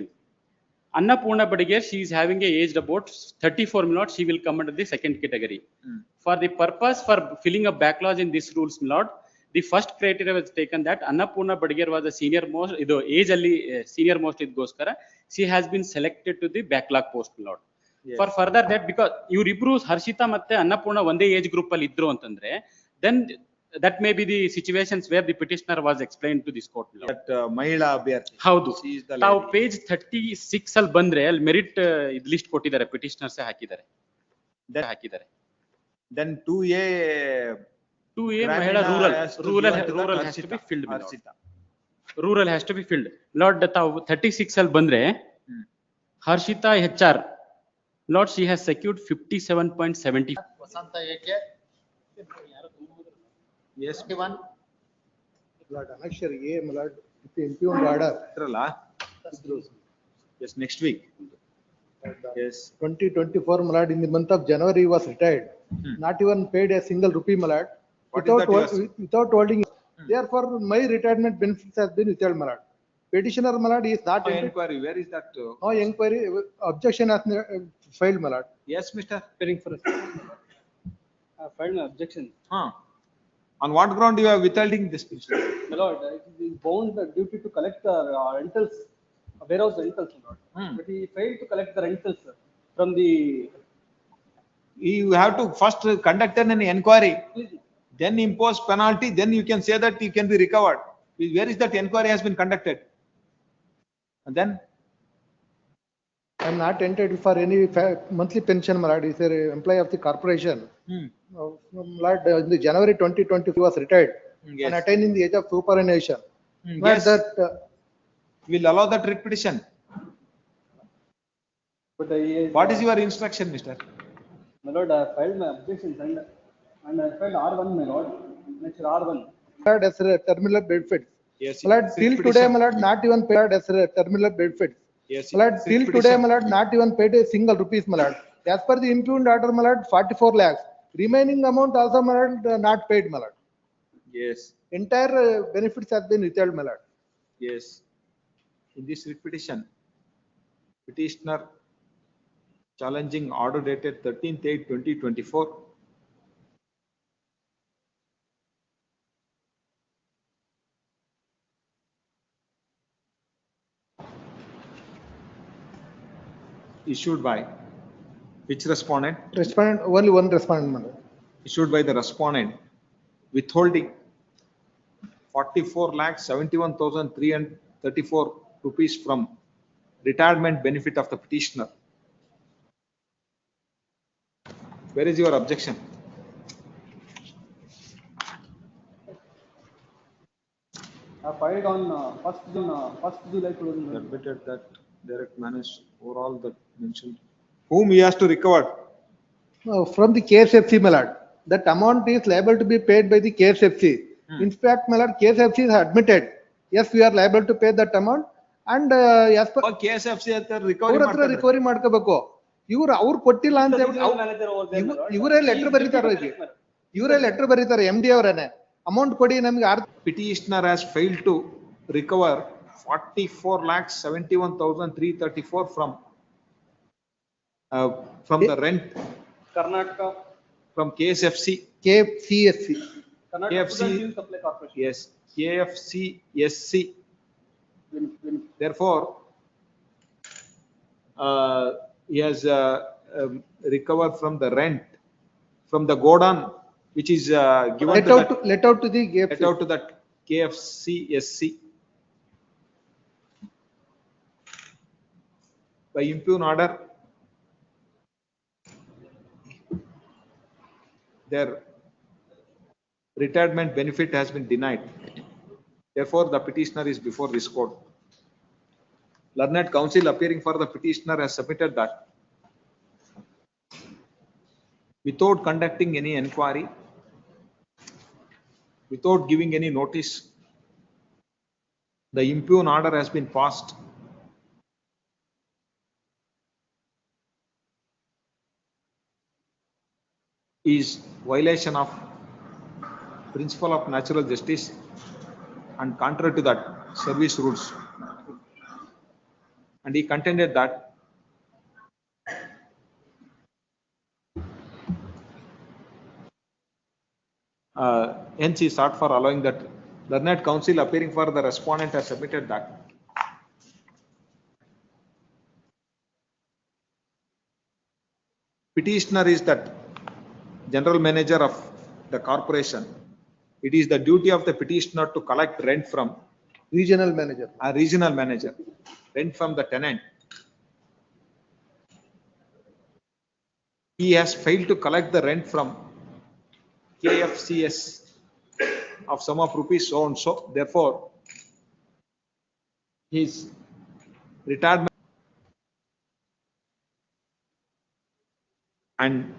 Annapurna Badiger, she is having a aged about 34 minutes. She will come under the second category. For the purpose for filling up backlogs in this rules, my lord, the first criteria was taken that Annapurna Badiger was the senior most. ಇದು age ಅಲ್ಲಿ senior most ಇದಗೋಸ್ಕರ she has been selected to the backlog post, my lord. Yes. For further that, because ಇವರಿಬ್ರು ಹರ್ಷಿತಾ ಮತ್ತೆ ಅನ್ನಪೂರ್ಣ ಒಂದೇ age group ಅಲ್ಲಿ ಇದ್ರು ಅಂತಂದ್ರೆ, then that may be the situations where the petitioner was explained to this court, my lord. That ಮಹಿಳಾ ಅಭ್ಯರ್ಥಿ. ಹೌದು. She is the ನಾವು lady. ಪೇಜ್ 36 ಅಲ್ಲಿ ಬಂದ್ರೆ ಅಲ್ಲಿ ಮೆರಿಟ್ ಇದು ಲಿಸ್ಟ್ ಕೊಟ್ಟಿದ್ದಾರೆ, petitioners ಹಾಕಿದ್ದಾರೆ. Then 2A. 2A ಮಹಿಳಾ rural has to be filled, my lord. Rural has to be filled. Lord, ತಾವು 36 ಅಲ್ಲಿ ಬಂದ್ರೆ Harshita HR, Lord, she has secured 57.70. Vasantha AK Yes. 21. Lord, annexure A, my lord, with the impugned order, ಇದ್ರಲ್ಲ? Yes, next week. Yes. 2024, my lord, in the month of January, he was retired. Not even paid a single rupee, my lord. What is that yours? Without holding. Therefore, my retirement benefits has been withheld, my lord. Petitioner, my lord, is not. No inquiry, where is that? No inquiry, objection has filed, my lord. Yes, mister. Hearing for us. Filed an objection. On what ground you are withholding this petition? My lord, it is bound the duty to collect the rentals, warehouse rentals, my lord. But he failed to collect the rentals from the. You have to first conduct an inquiry, then impose penalty, then you can say that you can be recovered. Where is that inquiry has been conducted? And then I am not entitled for any monthly pension, my lord. He is an employee of the corporation. My lord, in the January 2020, he was retired and attaining the age of superannuation. yes, That we'll allow that writ petition. But What is your instruction, Mr.? My lord, I filed my objections and I filed R1, my lord. Next R1. lord, as a terminal benefits. Yes. My lord, till today, my lord, not even paid as a terminal benefits. Yes. My lord, till today, my lord, not even paid a single rupees, my lord. As per the impugned order, my lord, 44 lakhs. Remaining amount also, my lord, not paid, my lord. Yes. Entire benefits have been withheld, my lord. Yes. In this writ petition, petitioner challenging order dated 13/8/2024. Issued by which respondent? Respondent, only one respondent, my lord. Issued by the respondent, withholding 44,71,334 rupees from retirement benefit of the petitioner. Where is your objection? I filed on 1st July 2020. Admitted that direct manage overall that mentioned. Whom he has to recover? From the KSFC, my lord. That amount is liable to be paid by the KSFC. In fact, my lord, KSFC has admitted, yes, we are liable to pay that amount. And as per KSFC recovery ಮಾಡ್ಕೋಬೇಕು. ಇವ್ರು ಅವ್ರು ಕೊಟ್ಟಿಲ್ಲ ಅಂತ ಇವರೇ letter ಬರೀತಾರೆ. ಇವರೇ letter ಬರೀತಾರೆ MD ಅವರೇನೆ. Amount ಕೊಡಿ ನಮಗೆ. Petitioner has failed to recover 44,71,334 from the rent. Karnataka. From KSFC. KFCSC. KFC Supply Corporation. Yes, KFCSC. Therefore, he has recovered from the rent, from the godown, which is given let out to the KFC. let out to that KFCSC by impugn order. Their retirement benefit has been denied. Therefore, the petitioner is before this court. Learned counsel appearing for the petitioner has submitted that without conducting any inquiry, without giving any notice, the impugn order has been passed. Is violation of principle of natural justice and contrary to that service rules. And he contended that hence he sought for allowing that. Learned counsel appearing for the respondent has submitted that petitioner is that general manager of the corporation. It is the duty of the petitioner to collect rent from Regional manager. a regional manager, rent from the tenant. He has failed to collect the rent from KFCS of sum of rupees so and so. Therefore, his retirement and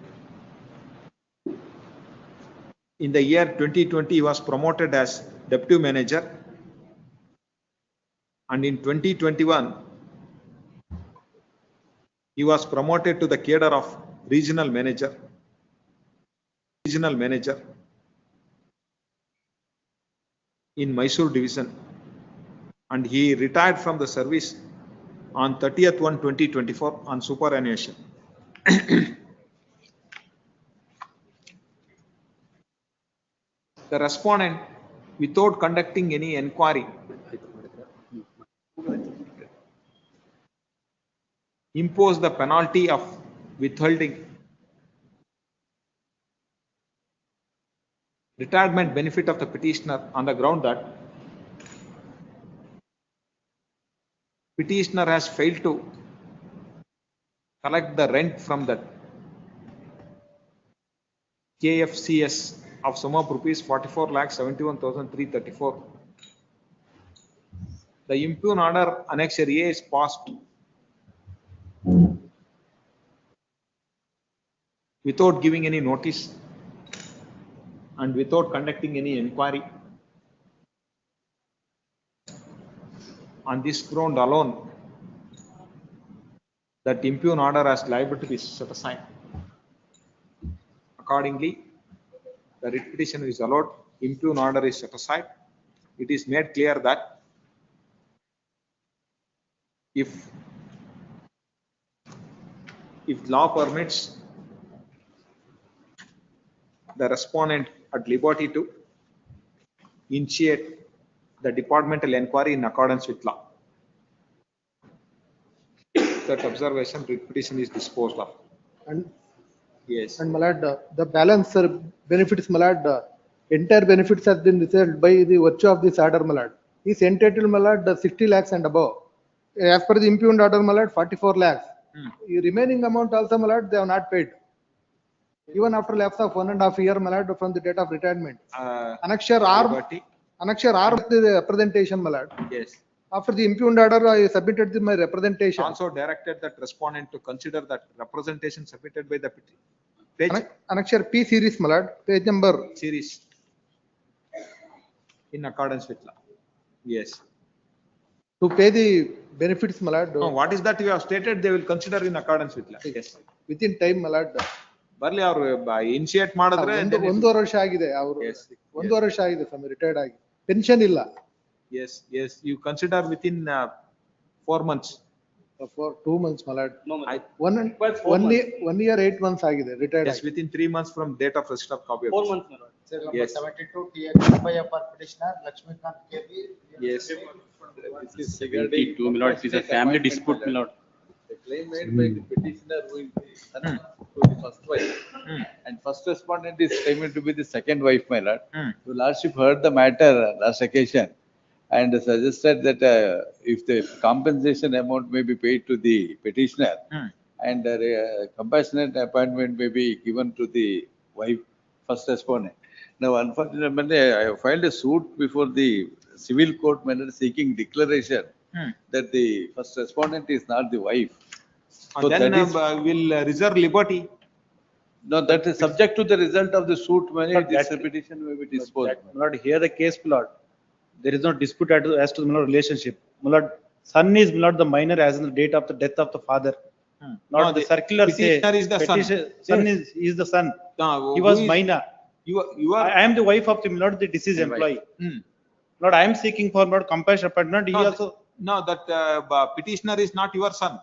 in the year 2020 he was promoted as deputy manager, and in 2021 he was promoted to the cadre of regional manager in Mysore division, and he retired from the service on 30/1/2024 on superannuation. the respondent, without conducting any inquiry, impose the penalty of withholding retirement benefit of the petitioner on the ground that petitioner has failed to collect the rent from the KFCS of sum of rupees 44,71,334. The impugn order annexure A is passed without giving any notice and without conducting any inquiry. On this ground alone, that impugn order has liable to be set aside. Accordingly, the writ petition is allowed, impugn order is set aside. It is made clear that if law permits, the respondent at liberty to initiate the departmental inquiry in accordance with law. That observation, writ petition is disposed of. And Yes. my lord, the balance benefits, my lord, entire benefits has been received by the virtue of this order, my lord. He is entitled, my lord, 60 lakhs and above. As per the impugned order, my lord, 44 lakhs. The remaining amount also, my lord, they have not paid. Even after lapse of 1.5 years, my lord, from the date of retirement. Annexure R, Liberty. Annexure R with the representation, my lord. Yes. After the impugned order, I submitted my representation. Also directed that respondent to consider that representation submitted by the page Annexure P series, my lord, page number. series in accordance with law. Yes. To pay the benefits, my lord. No, what is that you have stated? They will consider in accordance with law. Yes. Within time, my lord. ಬರ್ಲಿ ಅವ್ರು initiate ಮಾಡಿದ್ರೆ ಒಂದೂವರೆ ವರ್ಷ ಆಗಿದೆ ಅವರು ಒಂದೂವರೆ ವರ್ಷ ಆಗಿದೆ ಸ್ವಾಮಿ ರಿಟೈರ್ಡ್ ಆಗಿ ಪೆನ್ಷನ್ ಇಲ್ಲ. Yes, yes, you consider within 4 months. For 2 months, my lord. No, I, 1 year 8 months ಆಗಿದೆ retired yes, within 3 months from date of register of copy of 4 months, my lord. Serial number Yes. 72 TX for petitioner Lakshmikant KB. Yes. This is security to my lord. It is a family dispute, my lord. The claim made by the petitioner who is the son to the first wife. And first respondent is claiming to be the second wife, my lord. Your lordship heard the matter last occasion and suggested that if the compensation amount may be paid to the petitioner and compassionate appointment may be given to the wife, first respondent. Now, unfortunately, I filed a suit before the civil court matter seeking declaration that the first respondent is not the wife. So then will reserve liberty. No, that is subject to the result of the suit when this petition may be disposed. My lord, here the case, my lord, there is no dispute as to my lord relationship. My lord, son is my lord the minor as in the date of the death of the father. Not No, the circular say. petitioner is the son. Son is the son. No, He who was is- minor. You are I am the wife of the my lord, the deceased employee. Lord, I am seeking for my lord compassion appointment. He No, also. no, that petitioner is not your son.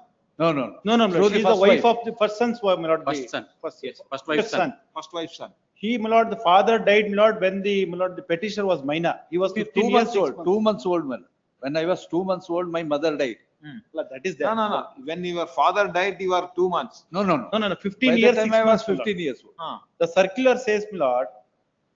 No, No, my lord, Through she is the wife of the first son's wife, my lord. First son. First, Yes, first wife's son. First wife's son. He, my lord, the father died, my lord, when the, my lord, the petitioner was minor. He was 15 2 years, months 6 old. months. 2 months old, man. When I was 2 months old, my mother died. Lord, that is there. No. When your father died, you were 2 months. No. No, 15 By years, that time 6 I was months, my lord. 15 years old. The circular says, my lord,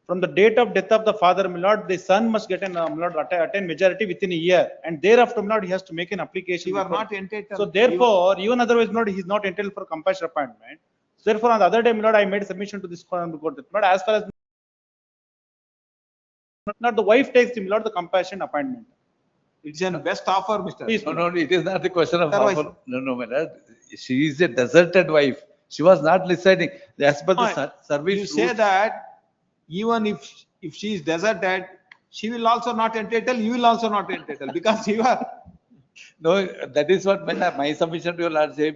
from the date of death of the father, my lord, the son must get an, my lord, attain majority within a year. And thereafter, my lord, he has to make an application. You are before- not entitled. So therefore, even otherwise, my lord, he is not entitled for compassion appointment. So therefore, on the other day, my lord, I made submission to this court, that, my lord, as far as not the wife takes the, my lord, the compassion appointment. It's an best offer, Mr. Please, No, it is not the question of Otherwise- offer. No, my lord. She is a deserted wife. She was not residing. As per the service You say rules- that even if she is deserted, she will also not entitled, you will also not entitled because you are. No, that is what my submission to your lordship.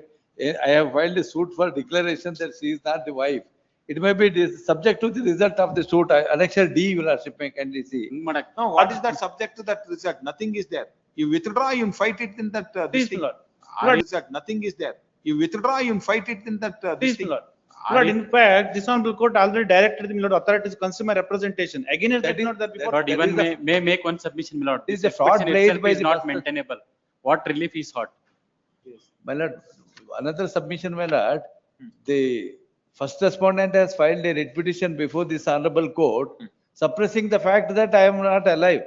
I have filed a suit for declaration that she is not the wife. It may be subject to the result of the suit. Annexure D, your lordship, can you see? No, what is that subject to that result? Nothing is there. You withdraw, you fight it in that this Please, thing. my lord. Result, nothing is there. You withdraw, you fight it in that this Please, thing. my lord. Lord, in fact, this honorable court already directed the Lord authorities consumer representation. Again, it That is is- not that before. Lord, that even is the- may make one submission, my lord. This is This the fraud expression raised itself by is the not first- maintainable. What relief is sought? My lord, another submission, my lord, the first respondent has filed a writ petition before this honorable court, suppressing the fact that I am not alive.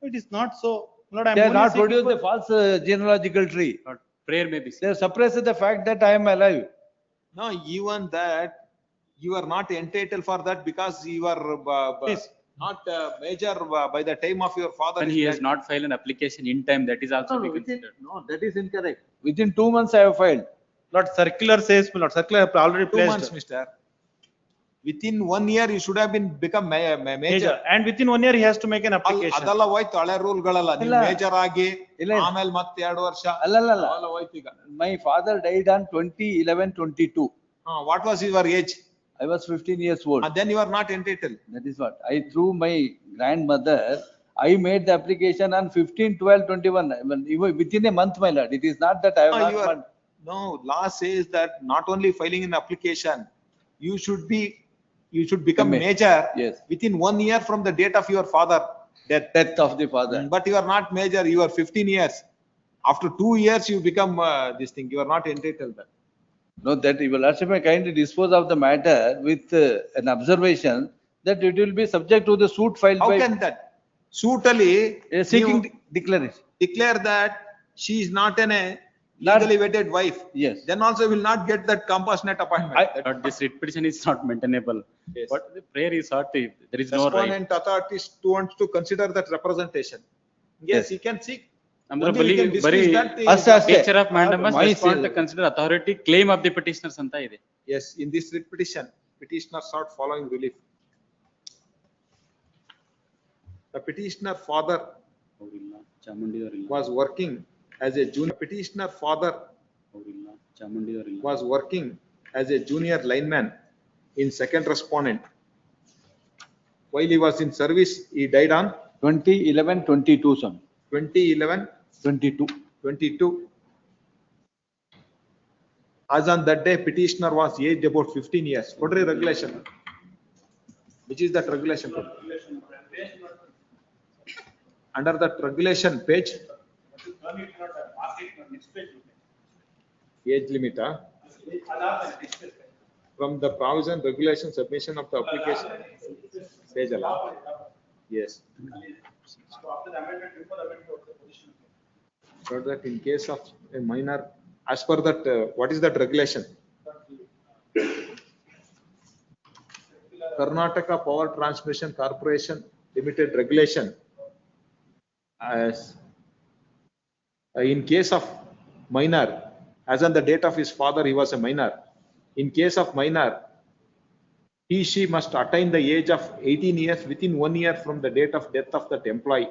It is not so. Lord, I am They have only not seeking produced for- the false genealogical tree. Lord, prayer may be They seen. have suppressed the fact that I am alive. No, even that, you are not entitled for that because you are Yes. not major by the time of your father. When is he has dead. not filed an application in time, that is also be Within, considered. no, that is incorrect. Within 2 months I have filed. Lord, circular says, my Lord, circular have already 2 months, placed. mister. Within 1 year, you should have been become major. Major. And within 1 year, he has to make an application. ಅದೆಲ್ಲ ಹೋಯ್ತು ಹಳೆ ರೂಲ್ಗಳೆಲ್ಲ ನೀವು ಇಲ್ಲ. Major ಆಗಿ ಇಲ್ಲ. ಆಮೇಲೆ ಮತ್ತೆ 2 ವರ್ಷ ಅಲ್ಲಲ್ಲ. ಅವೆಲ್ಲ ಹೋಯ್ತು ಈಗ. My father died on 2011-22. What was your age? I was 15 years old. Then you are not entitled. That is what. I, through my grandmother, I made the application on 15/12/21. Even within a month, my lord. It is not that I have You are, not. no, law says that not only filing an application, you should become major Yes. within 1 year from the date of your father death. Death of the father. But you are not major, you are 15 years. After 2 years, you become this thing, you are not entitled. No, that your lordship may kindly dispose of the matter with an observation that it will be subject to the suit filed How by. can that? Suitally, Seeking you declaration. declare that she is not a Not- legally wedded wife. Yes. Then also will not get that compassionate appointment. Lord, this writ petition is not maintainable. Yes. But the prayer is sought, if there is no right. Respondent authorities wants to consider that representation. Yes, he can seek. ಅಂದ್ರೆ Only we can dismiss ಬರೀ that. ಅಷ್ಟೇ, ಅಷ್ಟೇ. nature of mandamus My respond to say- consider authority claim of the petitioners ಅಂತ ಇದೆ. Yes, in this writ petition, petitioner sought following relief. The petitioner father ಅವ್ರಿಲ್ಲ, ಚಾಮುಂಡಿಯವರಿಲ್ಲ, was working as a junior. Petitioner father ಅವ್ರಿಲ್ಲ, ಚಾಮುಂಡಿಯವರಿಲ್ಲ. was working as a junior lineman in second respondent. While he was in service, he died on 2011-22, son. 2011-22. 22. As on that day, petitioner was aged about 15 years. What is regulation? Which is that regulation? Under that regulation page. Age limit, from the provision, regulation, submission of the application. Page allow. Yes. So that in case of a minor, as per that, what is that regulation? Karnataka Power Transmission Corporation Limited Regulation. As in case of minor, as on the date of his father, he was a minor. In case of minor, she must attain the age of 18 years within 1 year from the date of death of that employee.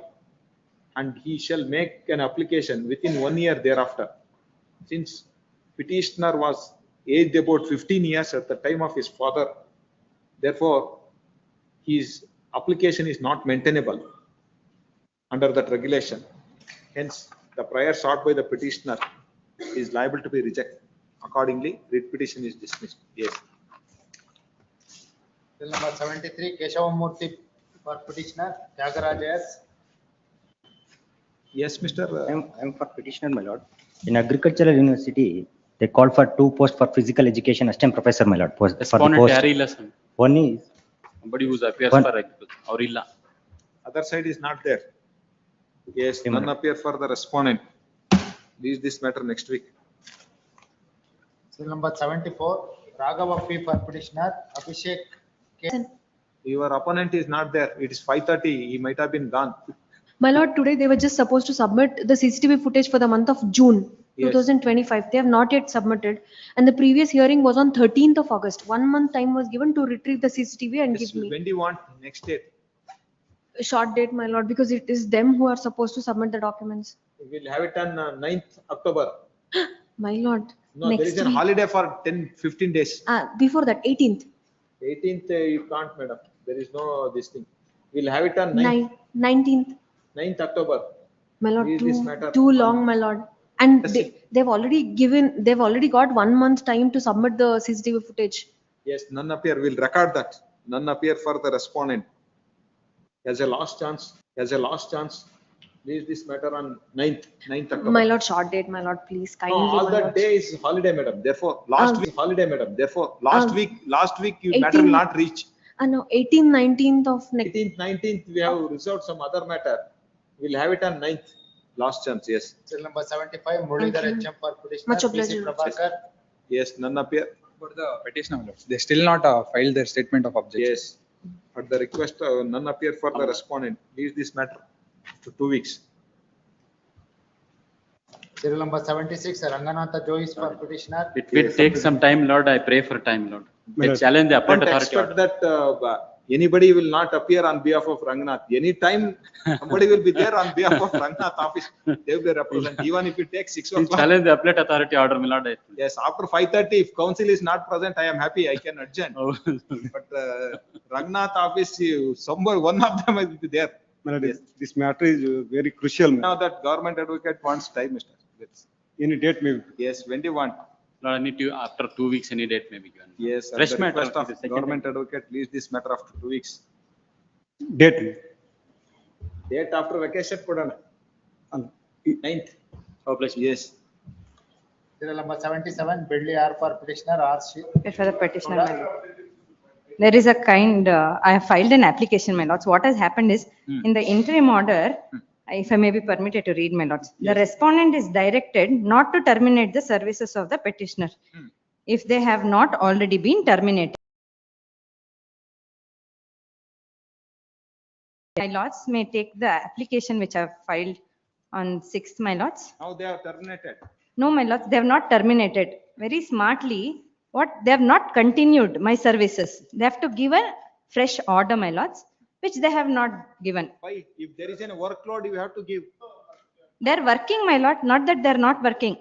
And he shall make an application within 1 year thereafter. Since petitioner was aged about 15 years at the time of his father, therefore his application is not maintainable under that regulation. Hence, the prayer sought by the petitioner is liable to be rejected. Accordingly, writ petition is dismissed. Yes. Bill number 73, Keshavamurthy for petitioner, Tyagarajas. Yes, Mr. I am for petitioner, my lord. In agricultural university, they called for 2 posts for physical education assistant professor, my lord. For the Respondent post. ಯಾರಿಲ್ಲ sir. One is, Somebody who appears One- for agriculture. ಅವ್ರಿಲ್ಲ. Other side is not there. Yes, none appear for the respondent. Leave this matter next week. Bill number 74, Raghava P for petitioner, Abhishek K. Your opponent is not there. It is 5:30. He might have been gone. My lord, today they were just supposed to submit the CCTV footage for the month of June Yes. 2025. They have not yet submitted. And the previous hearing was on 13th of August. 1 month time was given to retrieve the CCTV and Yes, give me when do you want next date? a short date, my lord, because it is them who are supposed to submit the documents. We'll have it on 9th October. My lord, No, there next is a week. holiday for 10-15 days. Before that, 18th, 18th, you can't, madam. There is no this thing. We'll have it on 9th, 19th. 9th October. My lord, Leave this matter too on- long, my lord. And Yes, they've already got 1 month time to submit the CCTV footage. Yes, none appear, we'll record that. None appear for the respondent. As a last chance, leave this matter on 9th October. My lord, short date, my lord, please No, kindly. all my that lord. day is holiday, madam. Therefore, last week holiday, madam. Therefore, last week, you matter 18 will not reach. No, 18th, 19th of next. 18th, 19th, we have resolved some other matter. We'll have it on 9th. Last chance, yes. Serial number 75, Muralidhar HM for petitioner. Much PC obliged. Prabhakar. Yes, none appear. For the petitioner, they still not filed their statement of objection. Yes. At the request, none appear for the respondent. Leave this matter to 2 weeks. Serial number 76, Ranganatha Joyce for petitioner. It will take some time, Lord. I pray for time, Lord. I challenge the appellate Don't authority. expect that anybody will not appear on behalf of Ranganath. Anytime somebody will be there on behalf of Ranganath office, they will be represent. Even if it takes 6 o'clock. Challenge the appellate authority order, my Lord. Yes, after 5:30, if council is not present, I am happy. I can adjourn. But Ranganath office, somewhere one of them will be there. Yes. This matter is very crucial. Now that government advocate wants time, Mr. Yes. Any date maybe. Yes, when do you want? Lord, I need to, after 2 weeks, any date may be given. Yes, at Fresh the matter. request The of second government advocate, leave this matter after 2 weeks. Date. Date after vacation, put on 9th. Oh, please. Yes. Serial number 77, Bidley R for petitioner, R. For the petitioner, my lord. There is a kind, I have filed an application, my lords. What has happened is, in the interim order, if I may be permitted to read, my lords, the respondent is directed not to terminate the services of the petitioner if they have not already been terminated. My lords may take the application which I have filed on 6th, my lords. Now they are terminated. No, my lords, they have not terminated. Very smartly, they have not continued my services. They have to give a fresh order, my lords, which they have not given. Why? If there is a workload, you have to give. They're working, my lord, not that they're not working.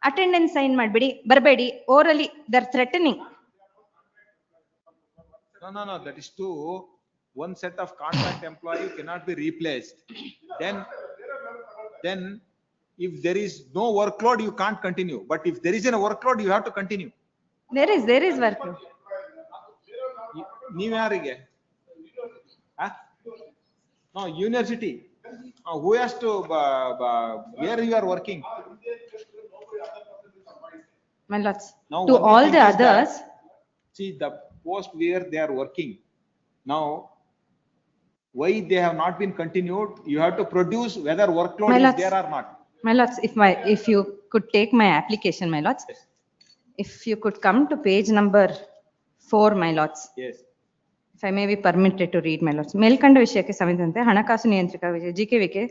Attendance sign madbedi, barbedi, orally, they're threatening. No, that is too. One set of contract employee cannot be replaced. Then if there is no workload, you can't continue. But if there is a workload, you have to continue. There is workload. ನೀವು ಯಾರಿಗೆ? No, university. Who has to, where you are working? My lords, Now, to all the others. See the post where they are working. Now, why they have not been continued, you have to produce whether workload My is lords, there or not. My lords, if you could take my application, my lords, if you could come to page number 4, my lords. Yes. If I may be permitted to read, my lords. ಮೇಲ್ಕಂಡ ವಿಷಯಕ್ಕೆ ಸಂಬಂಧಿಸಿದಂತೆ ಹಣಕಾಸು ನಿಯಂತ್ರಕ GKVK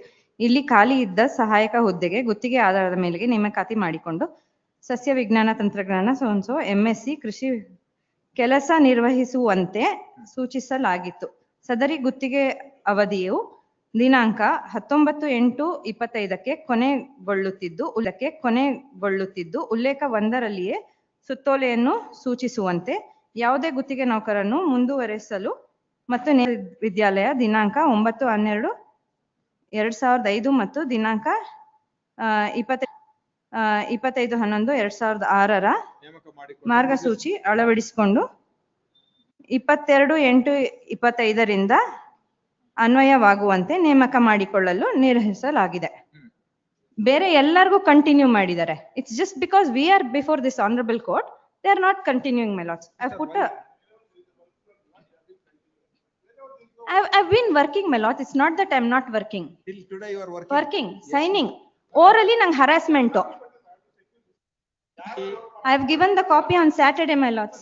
ಇಲ್ಲಿ ಖಾಲಿ ಇದ್ದ ಸಹಾಯಕ ಹುದ್ದೆಗೆ ಗುತ್ತಿಗೆ ಆಧಾರದ ಮೇಲೆಗೆ ನೇಮಕಾತಿ ಮಾಡಿಕೊಂಡು ಸಸ್ಯ ವಿಜ್ಞಾನ ತಂತ್ರಜ್ಞಾನ ಸೋನ್ಸೋ MSc ಕೃಷಿ ಕೆಲಸ ನಿರ್ವಹಿಸುವಂತೆ ಸೂಚಿಸಲಾಗಿತ್ತು. ಸದರಿ ಗುತ್ತಿಗೆ ಅವಧಿಯು ದಿನಾಂಕ 19/8/25ಕ್ಕೆ ಕೊನೆಗೊಳ್ಳುತ್ತಿದ್ದು ಉಲ್ಲೇಖ 1ರಲ್ಲಿಯೇ ಸುತ್ತೋಲೆಯನ್ನು ಸೂಚಿಸುವಂತೆ ಯಾವುದೇ ಗುತ್ತಿಗೆ ನೌಕರನ್ನು ಮುಂದುವರೆಸಲು ಮತ್ತು ವಿದ್ಯಾಲಯ ದಿನಾಂಕ 9/12/2005 ಮತ್ತು ದಿನಾಂಕ 25/11/2006 ಮಾರ್ಗಸೂಚಿ ಅಳವಡಿಸಿಕೊಂಡು 22/8/25ರಿಂದ ಅನ್ವಯವಾಗುವಂತೆ ನೇಮಕ ಮಾಡಿಕೊಳ್ಳಲು ನಿರ್ವಹಿಸಲಾಗಿದೆ. ಬೇರೆ ಎಲ್ಲರಿಗೂ ಕಂಟಿನ್ಯೂ ಮಾಡಿದ್ದಾರೆ. It's just because we are before this honourable court, they are not continuing, my lords. I've been working, my lords. It's not that I'm not working. Till today you are working. Working, signing. Orally nang harassment. I have given the copy on Saturday, my lords.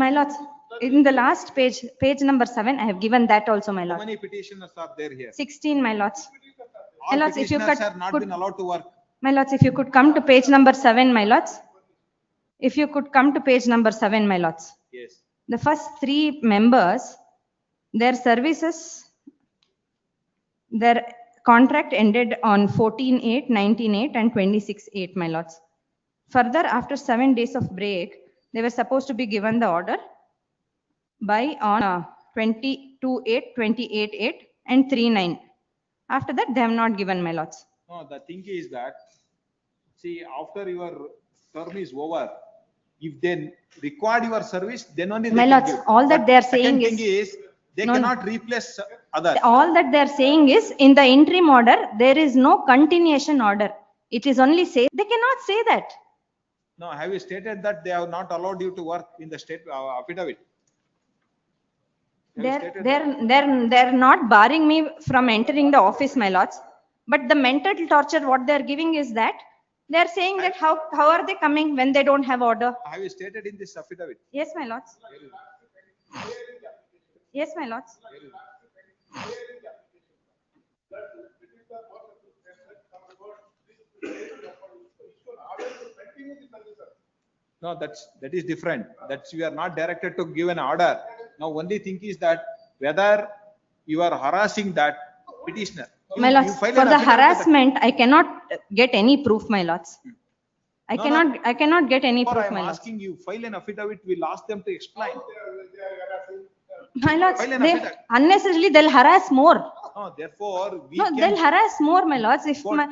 My lords, in the last page number 7, I have given that also, my lord. How many petitioners are there here? 16, my lords. All My lords, if you petitioners have not been allowed to work. My lords, if you could come to page number 7, my lords. If you could come to page number 7, my lords. Yes. The first 3 members, their services, their contract ended on 14/8, 19/8 and 26/8, my lords. Further, after 7 days of break, they were supposed to be given the order on 22/8, 28/8 and 3/9. After that, they have not given, my lords. No, the thing is that, see, after your term is over, if they require your service, then only they My can lords, give. all that But they are second saying thing is, they No, no. cannot replace others. all that they are saying is, in the interim order, there is no continuation order. It is only say, they cannot say that. No, have you stated that they have not allowed you to work in the state affidavit? Have you stated that? They're not barring me from entering the office, my lords. But the mental torture, what they're giving is that, they're saying that how are they coming when they don't have order? Have you stated in this affidavit? Yes, my lords. Yes, my lords. No, that is different. That's, we are not directed to give an order. Now, only thing is that whether you are harassing that petitioner. My lords, for the harassment, I cannot get any proof, my lords. I cannot get any proof, I'm my lords. asking you, file an affidavit, we'll ask them to explain. My lords, File an they, affidavit. unnecessarily they'll harass more. No, therefore, we No, can. they'll harass more, my lords. If Court.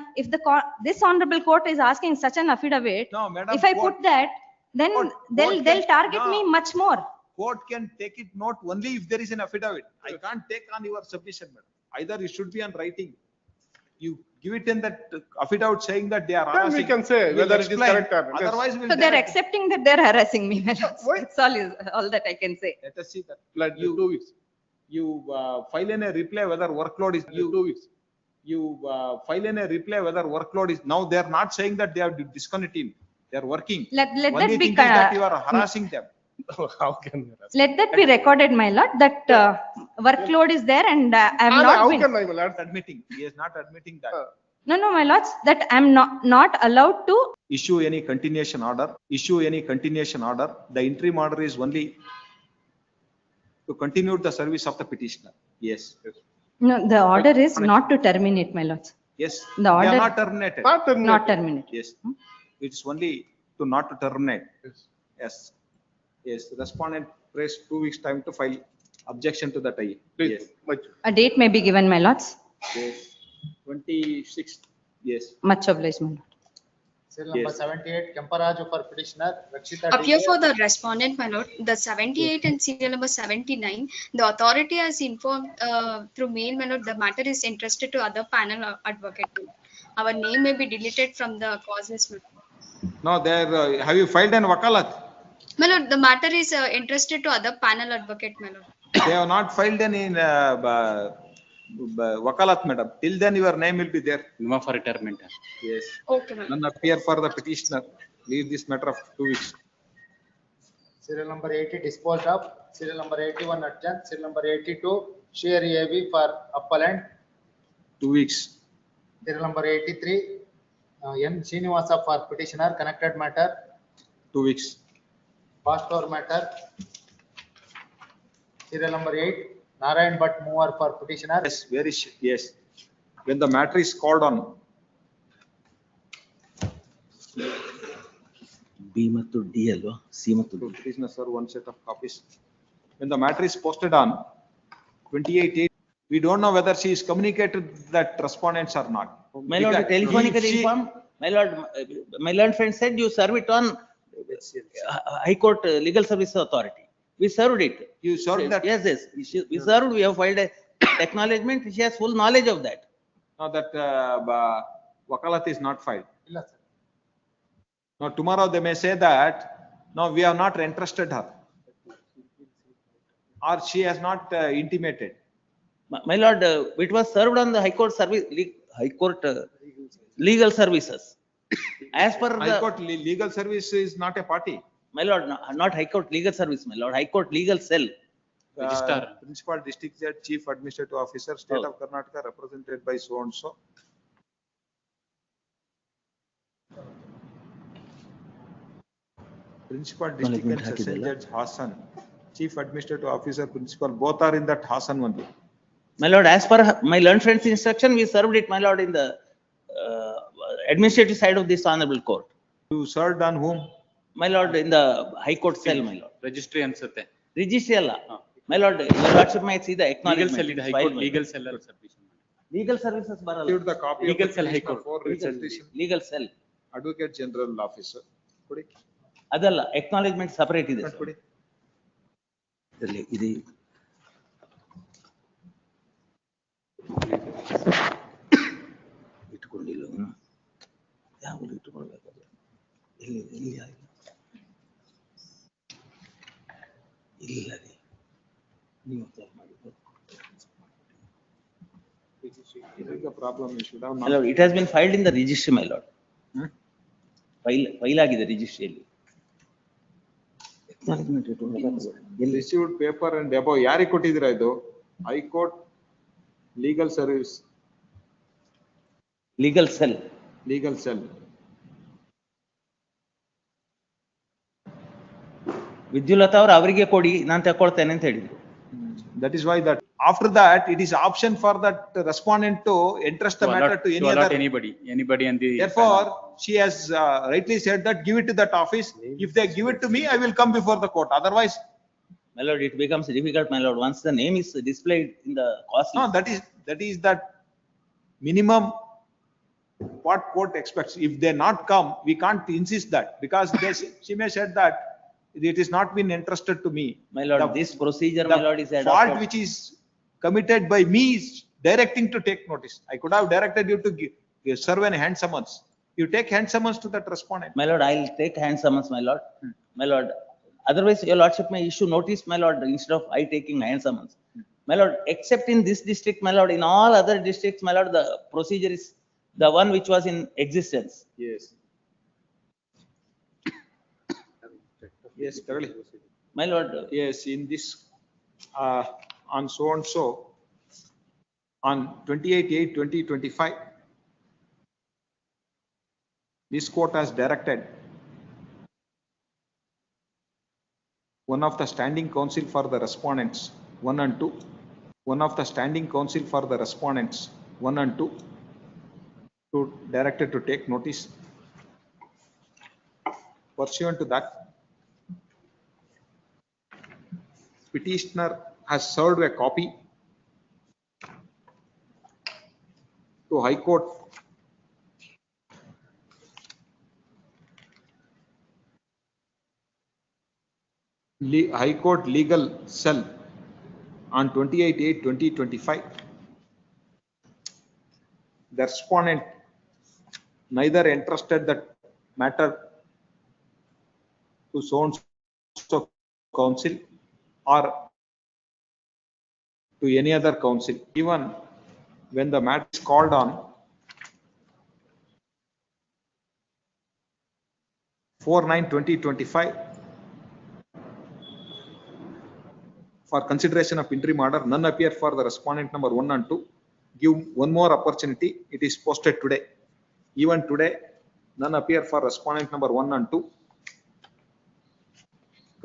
this honorable court is asking such an affidavit, No, madam, if I court- put that, then court they'll can- target no. me much more. Court can take it note only if there is an affidavit. I can't take on your submission, madam. Either it should be on writing. You give it in that affidavit saying that they are Then harassing. we can say We'll whether it is explain. correct or not. Otherwise, we'll So they're direct. accepting that they're harassing me, my lords. That's all that I can say. Let us see that. Like 2 weeks. You file in a reply whether workload is, 2 weeks. you file in a reply whether workload is, now they are not saying that they have discontinued. They are working. Let Only that be thing is that you are harassing them. How can you harass? Let that be recorded, my lord, that workload is there and I have How not been. can I, my lord? Admitting, he is not admitting that. No, my lords, that I'm not allowed to. Issue any continuation order, the interim order is only to continue the service of the petitioner. Yes. No, the order is not to terminate, my lords. Yes. The They are order- not terminated. Not terminate. Yes. It's only to not to terminate. Yes. Yes. Respondent prays 2 weeks time to file objection to that. Yes. A date may be given, my lords. Yes. 26th. Yes. Much obliged, my lord. Serial number Yes. 78, Kemparaju for petitioner, Rakshita Appear DK. for the respondent, my lord, the 78 and serial number 79, the authority has informed through mail, my lord, the matter is entrusted to other panel advocate. Our name may be deleted from the causes. No, there, have you filed an wakalat? My lord, the matter is entrusted to other panel advocate, my lord. They have not filed an in wakalat, madam. Till then, your name will be there. Memo for retirement. Yes. Okay, my lord. None appear for the petitioner. Leave this matter of 2 weeks. Serial number 80 disposed of, serial number 81 adjourned, serial number 82 share AV for appellant, 2 weeks. serial number 83 N Srinivasa for petitioner, connected matter, 2 weeks. pastor matter, serial number 8 Narayan Bhatt mover for petitioner. Yes, where is she? Yes. When the matter is called on, B ಮತ್ತು D ಅಲ್ವಾ? C ಮತ್ತು D. petitioner sir, one set of copies. When the matter is posted on 28/8, we don't know whether she is communicated that respondents or not. My lord, Because telephonically if she- informed, my learned friend said you serve it on High Court Legal Service Authority. We served it. You served that? Yes, we served, we have filed a acknowledgement, she has full knowledge of that. Now that wakalat is not filed. Illa, sir. Now tomorrow they may say that, no, we have not entrusted her. Or she has not intimated. My lord, it was served on the High Court Service, High Court Legal Services. As per High the, Court legal service is not a party. my lord, not High Court Legal Service, my lord, High Court Legal Cell. Register. Principal District Judge, Chief Administrative Officer, State Oh. of Karnataka, represented by so and so. Principal District and Session Judge Hassan, Chief Administrative Officer, Principal, both are in that Hassan only. My lord, as per my learned friend's instruction, we served it, my lord, in the administrative side of this honorable court. You served on whom? My lord, in the High Court cell, my lord. Registry ಅನ್ಸುತ್ತೆ. Registry alla. My lord, your lordship might see the Legal cell acknowledgement. ಇದೆ, High Court legal cell ಅಲ್ಲಿ submission. Legal services ಬರಲ್ಲ. Received the copy of Legal the cell, High petitioner Court. for representation. Legal cell. Advocate General Officer. ಕೊಡಿ. ಅದಲ್ಲ, acknowledgement separate ಇದೆ. ಕೊಡಿ. ಇದು ಇಟ್ಕೊಂಡಿಲ್ಲ ಯಾವ ಇಟ್ಕೊಳ್ಬೇಕು ಇಲ್ಲಿ ಇಲ್ಲಿ ಇಲ್ಲ ರೀ ನೀವು ಮಾಡಿದ್ದು. Problem you should have My lord, it has been filed in the registry, my lord. File ಆಗಿದೆ ರಿಜಿಸ್ಟ್ರಿಯಲ್ಲಿ. Received paper and above ಯಾರಿಗೆ ಕೊಟ್ಟಿದ್ದೀರಾ ಇದು? High Court legal service. Legal cell. Legal cell. Vidyulatha ಅವರು ಅವರಿಗೆ ಕೊಡಿ ನಾನು ತಗೊಳ್ತೇನೆ ಅಂತ ಹೇಳಿದ್ರು. That is why that after that it is option for that respondent to entrust the matter to any other. Anybody and the. Therefore, she has rightly said that give it to that office. If they give it to me, I will come before the court. Otherwise, my lord, it becomes difficult, my lord, once the name is displayed in the cost. No, that is that minimum what court expects. If they not come, we can't insist that because she may said that it is not been entrusted to me. My lord, this procedure, my lord, is adopted. Fault which is committed by me is directing to take notice. I could have directed you to serve an hand summons. You take hand summons to that respondent. My lord, I'll take hand summons, my lord. My lord, otherwise your lordship may issue notice, my lord, instead of I taking hand summons. My lord, except in this district, my lord, in all other districts, my lord, the procedure is the one which was in existence. Yes. Yes, thoroughly. My lord. Yes, in this, on so and so, on 28/8/2025, this court has directed one of the standing counsel for the respondents 1 and 2, one of the standing counsel for the respondents 1 and 2, to directed to take notice. Pursuant to that, petitioner has served a copy to High Court High Court legal cell on 28/8/2025. The respondent neither entrusted that matter to so and so counsel or to any other counsel, even when the matter is called on 4/9/2025 for consideration of interim order, none appear for the respondent number 1 and 2. Give one more opportunity. It is posted today. Even today, none appear for respondent number 1 and 2.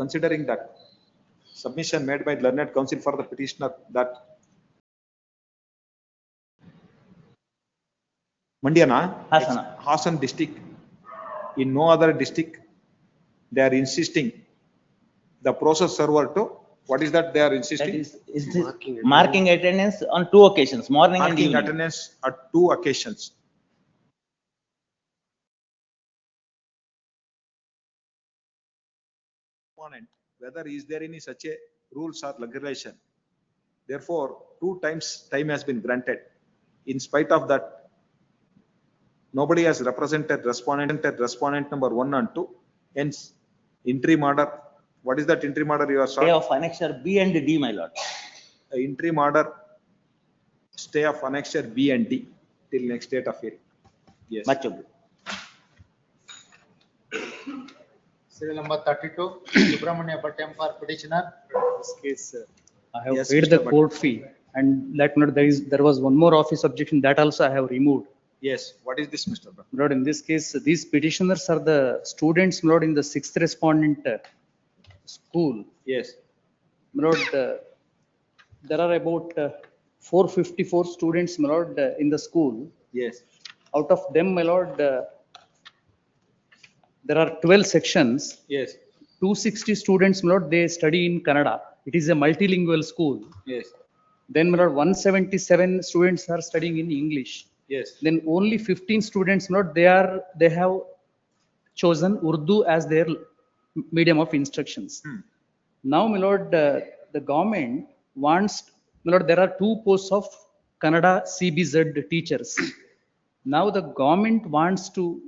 Considering that submission made by learned counsel for the petitioner that Mandyana, Hassan district, in no other district, they are insisting the process server to, what is that they are insisting? Is marking attendance on 2 occasions, morning and evening. Marking attendance at 2 occasions. Whether is there any such a rules or regulation. Therefore, 2 times time has been granted. In spite of that, nobody has represented respondent number 1 and 2. Hence, interim order. What is that interim order you are Stay of annexure B and D, my lord. Interim order, stay of annexure B and D till next date of hearing. Yes. Much obliged. Serial number 32, Subramania Bhattam for petitioner. This case, I have paid the court fee, and that note there was one more office objection that also I have removed. Yes. What is this, Mr. Bhatt? Lord, in this case, these petitioners are the students, Lord, in the 6th respondent school. Yes. Lord, there are about 454 students, my lord, in the school. Yes. Out of them, my lord, there are 12 sections. Yes. 260 students, my lord, they study in Kannada. It is a multilingual school. Yes. Then my lord, 177 students are studying in English. Yes. Then only 15 students, my lord, they have chosen Urdu as their medium of instructions. Now, my lord, the government wants, my lord, there are 2 posts of Kannada CBZ teachers. Now the government wants to,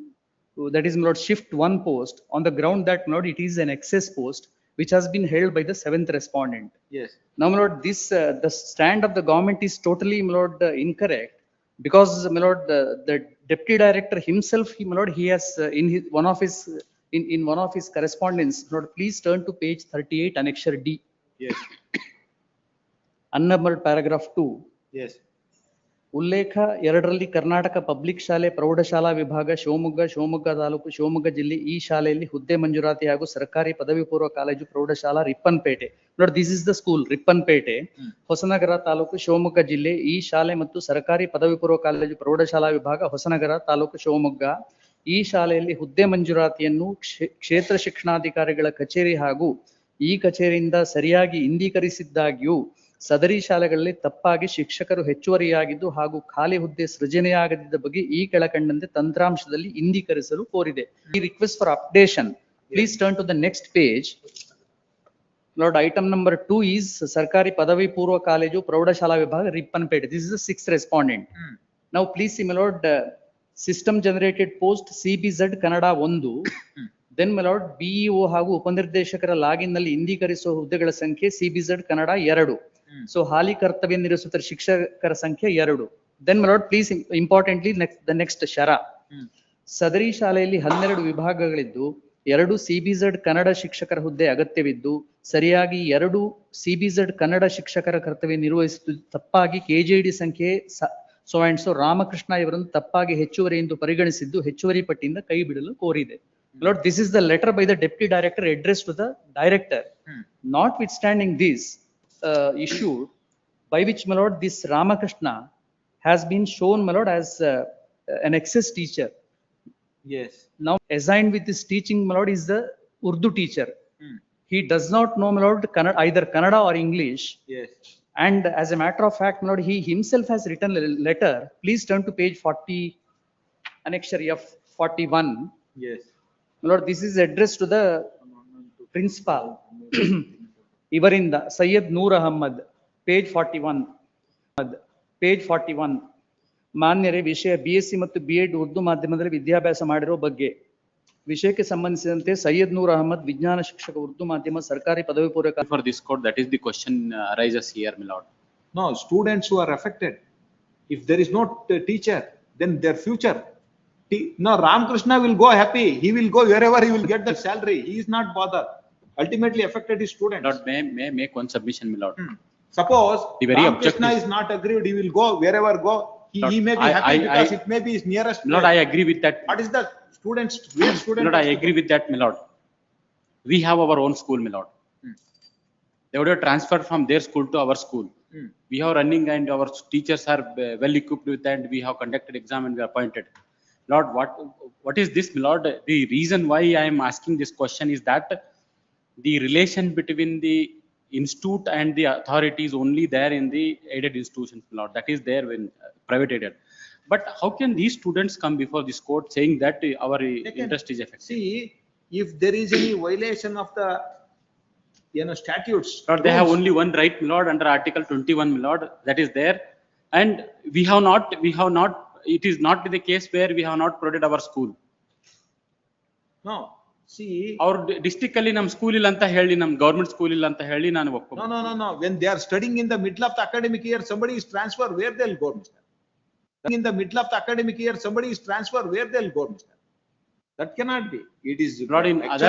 that is, my lord, shift 1 post on the ground that, my lord, it is an excess post which has been held by the 7th respondent. Yes. Now, my lord, this the stand of the government is totally, my lord, incorrect, because, my lord, the deputy director himself, my lord, he has in one of his correspondence, my lord, please turn to page 38, annexure D. Yes. Unnumbered paragraph 2. Yes. ಉಲ್ಲೇಖ 2ರಲ್ಲಿ Karnataka public ಶಾಲೆ ಪ್ರೌಢಶಾಲಾ ವಿಭಾಗ ಶಿವಮೊಗ್ಗ ತಾಲೂಕು ಶಿವಮೊಗ್ಗ ಜಿಲ್ಲೆ ಈ ಶಾಲೆಯಲ್ಲಿ ಹುದ್ದೆ ಮಂಜೂರಾತಿ ಹಾಗೂ ಸರ್ಕಾರಿ ಪದವಿ ಪೂರ್ವ ಕಾಲೇಜು ಪ್ರೌಢಶಾಲಾ ರಿಪ್ಪನ್ಪೇಟೆ. ನೋಡಿ, this is the school Ripponpet, Hosanagara taluk Shivamogga ಜಿಲ್ಲೆ. ಈ ಶಾಲೆ ಮತ್ತು ಸರ್ಕಾರಿ ಪದವಿ ಪೂರ್ವ ಕಾಲೇಜು ಪ್ರೌಢಶಾಲಾ ವಿಭಾಗ ಹೊಸನಗರ ತಾಲೂಕು ಶಿವಮೊಗ್ಗ. ಈ ಶಾಲೆಯಲ್ಲಿ ಹುದ್ದೆ ಮಂಜೂರಾತಿಯನ್ನು ಕ್ಷೇತ್ರ ಶಿಕ್ಷಣಾಧಿಕಾರಿಗಳ ಕಚೇರಿ ಹಾಗೂ ಈ ಕಚೇರಿಯಿಂದ ಸರಿಯಾಗಿ ಇಂದೀಕರಿಸಿದ್ದಾಗ್ಯೂ ಸದರಿ ಶಾಲೆಗಳಲ್ಲಿ ತಪ್ಪಾಗಿ ಶಿಕ್ಷಕರು ಹೆಚ್ಚುವರಿಯಾಗಿದ್ದು ಹಾಗೂ ಖಾಲಿ ಹುದ್ದೆ ಸೃಜನೆಯಾಗದಿದ್ದ ಬಗ್ಗೆ ಈ ಕೆಳಕಂಡಂತೆ ತಂತ್ರಾಂಶದಲ್ಲಿ ಇಂದೀಕರಿಸಲು ಕೋರಿದೆ. ಈ request for updation, please turn to the next page. Lord, item number 2 is ಸರ್ಕಾರಿ ಪದವಿ ಪೂರ್ವ ಕಾಲೇಜು ಪ್ರೌಢಶಾಲಾ ವಿಭಾಗ Ripponpet. This is the 6th respondent. Now please see, my lord, system generated post CBZ Kannada 1. Then, my lord, BEO ಹಾಗೂ ಉಪನಿರ್ದೇಶಕರ login ನಲ್ಲಿ ಇಂದೀಕರಿಸುವ ಹುದ್ದೆಗಳ ಸಂಖ್ಯೆ CBZ Kannada 2. So ಹಾಲಿ ಕರ್ತವ್ಯ ನಿರ್ವಹಿಸುತ್ತಿರುವ ಶಿಕ್ಷಕರ ಸಂಖ್ಯೆ 2. Then, my lord, please importantly the next ಶರ. ಸದರಿ ಶಾಲೆಯಲ್ಲಿ 12 ವಿಭಾಗಗಳಿದ್ದು 2 CBZ ಕನ್ನಡ ಶಿಕ್ಷಕರ ಹುದ್ದೆ ಅಗತ್ಯವಿದ್ದು ಸರಿಯಾಗಿ 2 CBZ ಕನ್ನಡ ಶಿಕ್ಷಕರ ಕರ್ತವ್ಯ ನಿರ್ವಹಿಸುತ್ತಿದ್ದು ತಪ್ಪಾಗಿ KJD ಸಂಖ್ಯೆ so and so ರಾಮಕೃಷ್ಣ ಇವರನ್ನು ತಪ್ಪಾಗಿ ಹೆಚ್ಚುವರಿ ಎಂದು ಪರಿಗಣಿಸಿದ್ದು ಹೆಚ್ಚುವರಿ ಪಟ್ಟಿಯಿಂದ ಕೈ ಬಿಡಲು ಕೋರಿದೆ. Lord, this is the letter by the deputy director addressed to the director. Notwithstanding this issue, by which, my lord, this Ramakrishna has been shown, my lord, as an excess teacher. Yes. Now assigned with this teaching, my lord, is the Urdu teacher. He does not know, my lord, either Kannada or English. Yes. And as a matter of fact, my lord, he himself has written a letter. Please turn to page 40, annexure F 41. Yes. My lord, this is addressed to the principal. ಇವರಿಂದ ಸೈಯದ್ ನೂರ್ Ahmed, page 41. ಮಾನ್ಯರೇ, ವಿಷಯ BSc ಮತ್ತು BEd Urdu ಮಾಧ್ಯಮದಲ್ಲಿ ವಿದ್ಯಾಭ್ಯಾಸ ಮಾಡಿರೋ ಬಗ್ಗೆ ವಿಷಯಕ್ಕೆ ಸಂಬಂಧಿಸಿದಂತೆ ಸೈಯದ್ ನೂರ್ ಅಹಮ್ಮದ್, ವಿಜ್ಞಾನ ಶಿಕ್ಷಕ, ಉರ್ದು ಮಾಧ್ಯಮ, ಸರ್ಕಾರಿ ಪದವಿ ಪೂರ್ವ. For this court, that is the question arises here, my lord. No, students who are affected, if there is no teacher, then their future. No, Ramakrishna will go happy. He will go wherever he will get that salary. He is not bothered. Ultimately affected his students. Lord, may make one submission, my lord. Suppose Ramakrishna objective is not agreed, he will go wherever go. He may be happy because it may be his nearest. Lord, place. I agree with that. What is the students? Where student? Lord, I agree with that, my lord. We have our own school, my lord. They would have transferred from their school to our school. We are running and our teachers are well equipped with that. We have conducted exam and we are appointed. Lord, what is this, my lord? The reason why I am asking this question is that the relation between the institute and the authority is only there in the aided institutions, my lord. That is there when private aided. But how can these students come before this court saying that our interest is affected? See, if there is any violation of the statutes. Lord, they have only one right, my lord, under Article 21, my lord, that is there. And we have not, it is not the case where we have not provided our school. No, see. Our district ಅಲ್ಲಿ ನಮ್ಮ school ಇಲ್ಲ ಅಂತ ಹೇಳಿ, ನಮ್ಮ government school ಇಲ್ಲ ಅಂತ ಹೇಳಿ ನಾನು ಒಪ್ಕೊಂಡು. No. When they are studying in the middle of the academic year, somebody is transferred, where they'll go, mister? In the middle of the academic year, somebody is transferred, where they'll go, mister? That cannot be. It is Lord, in actually other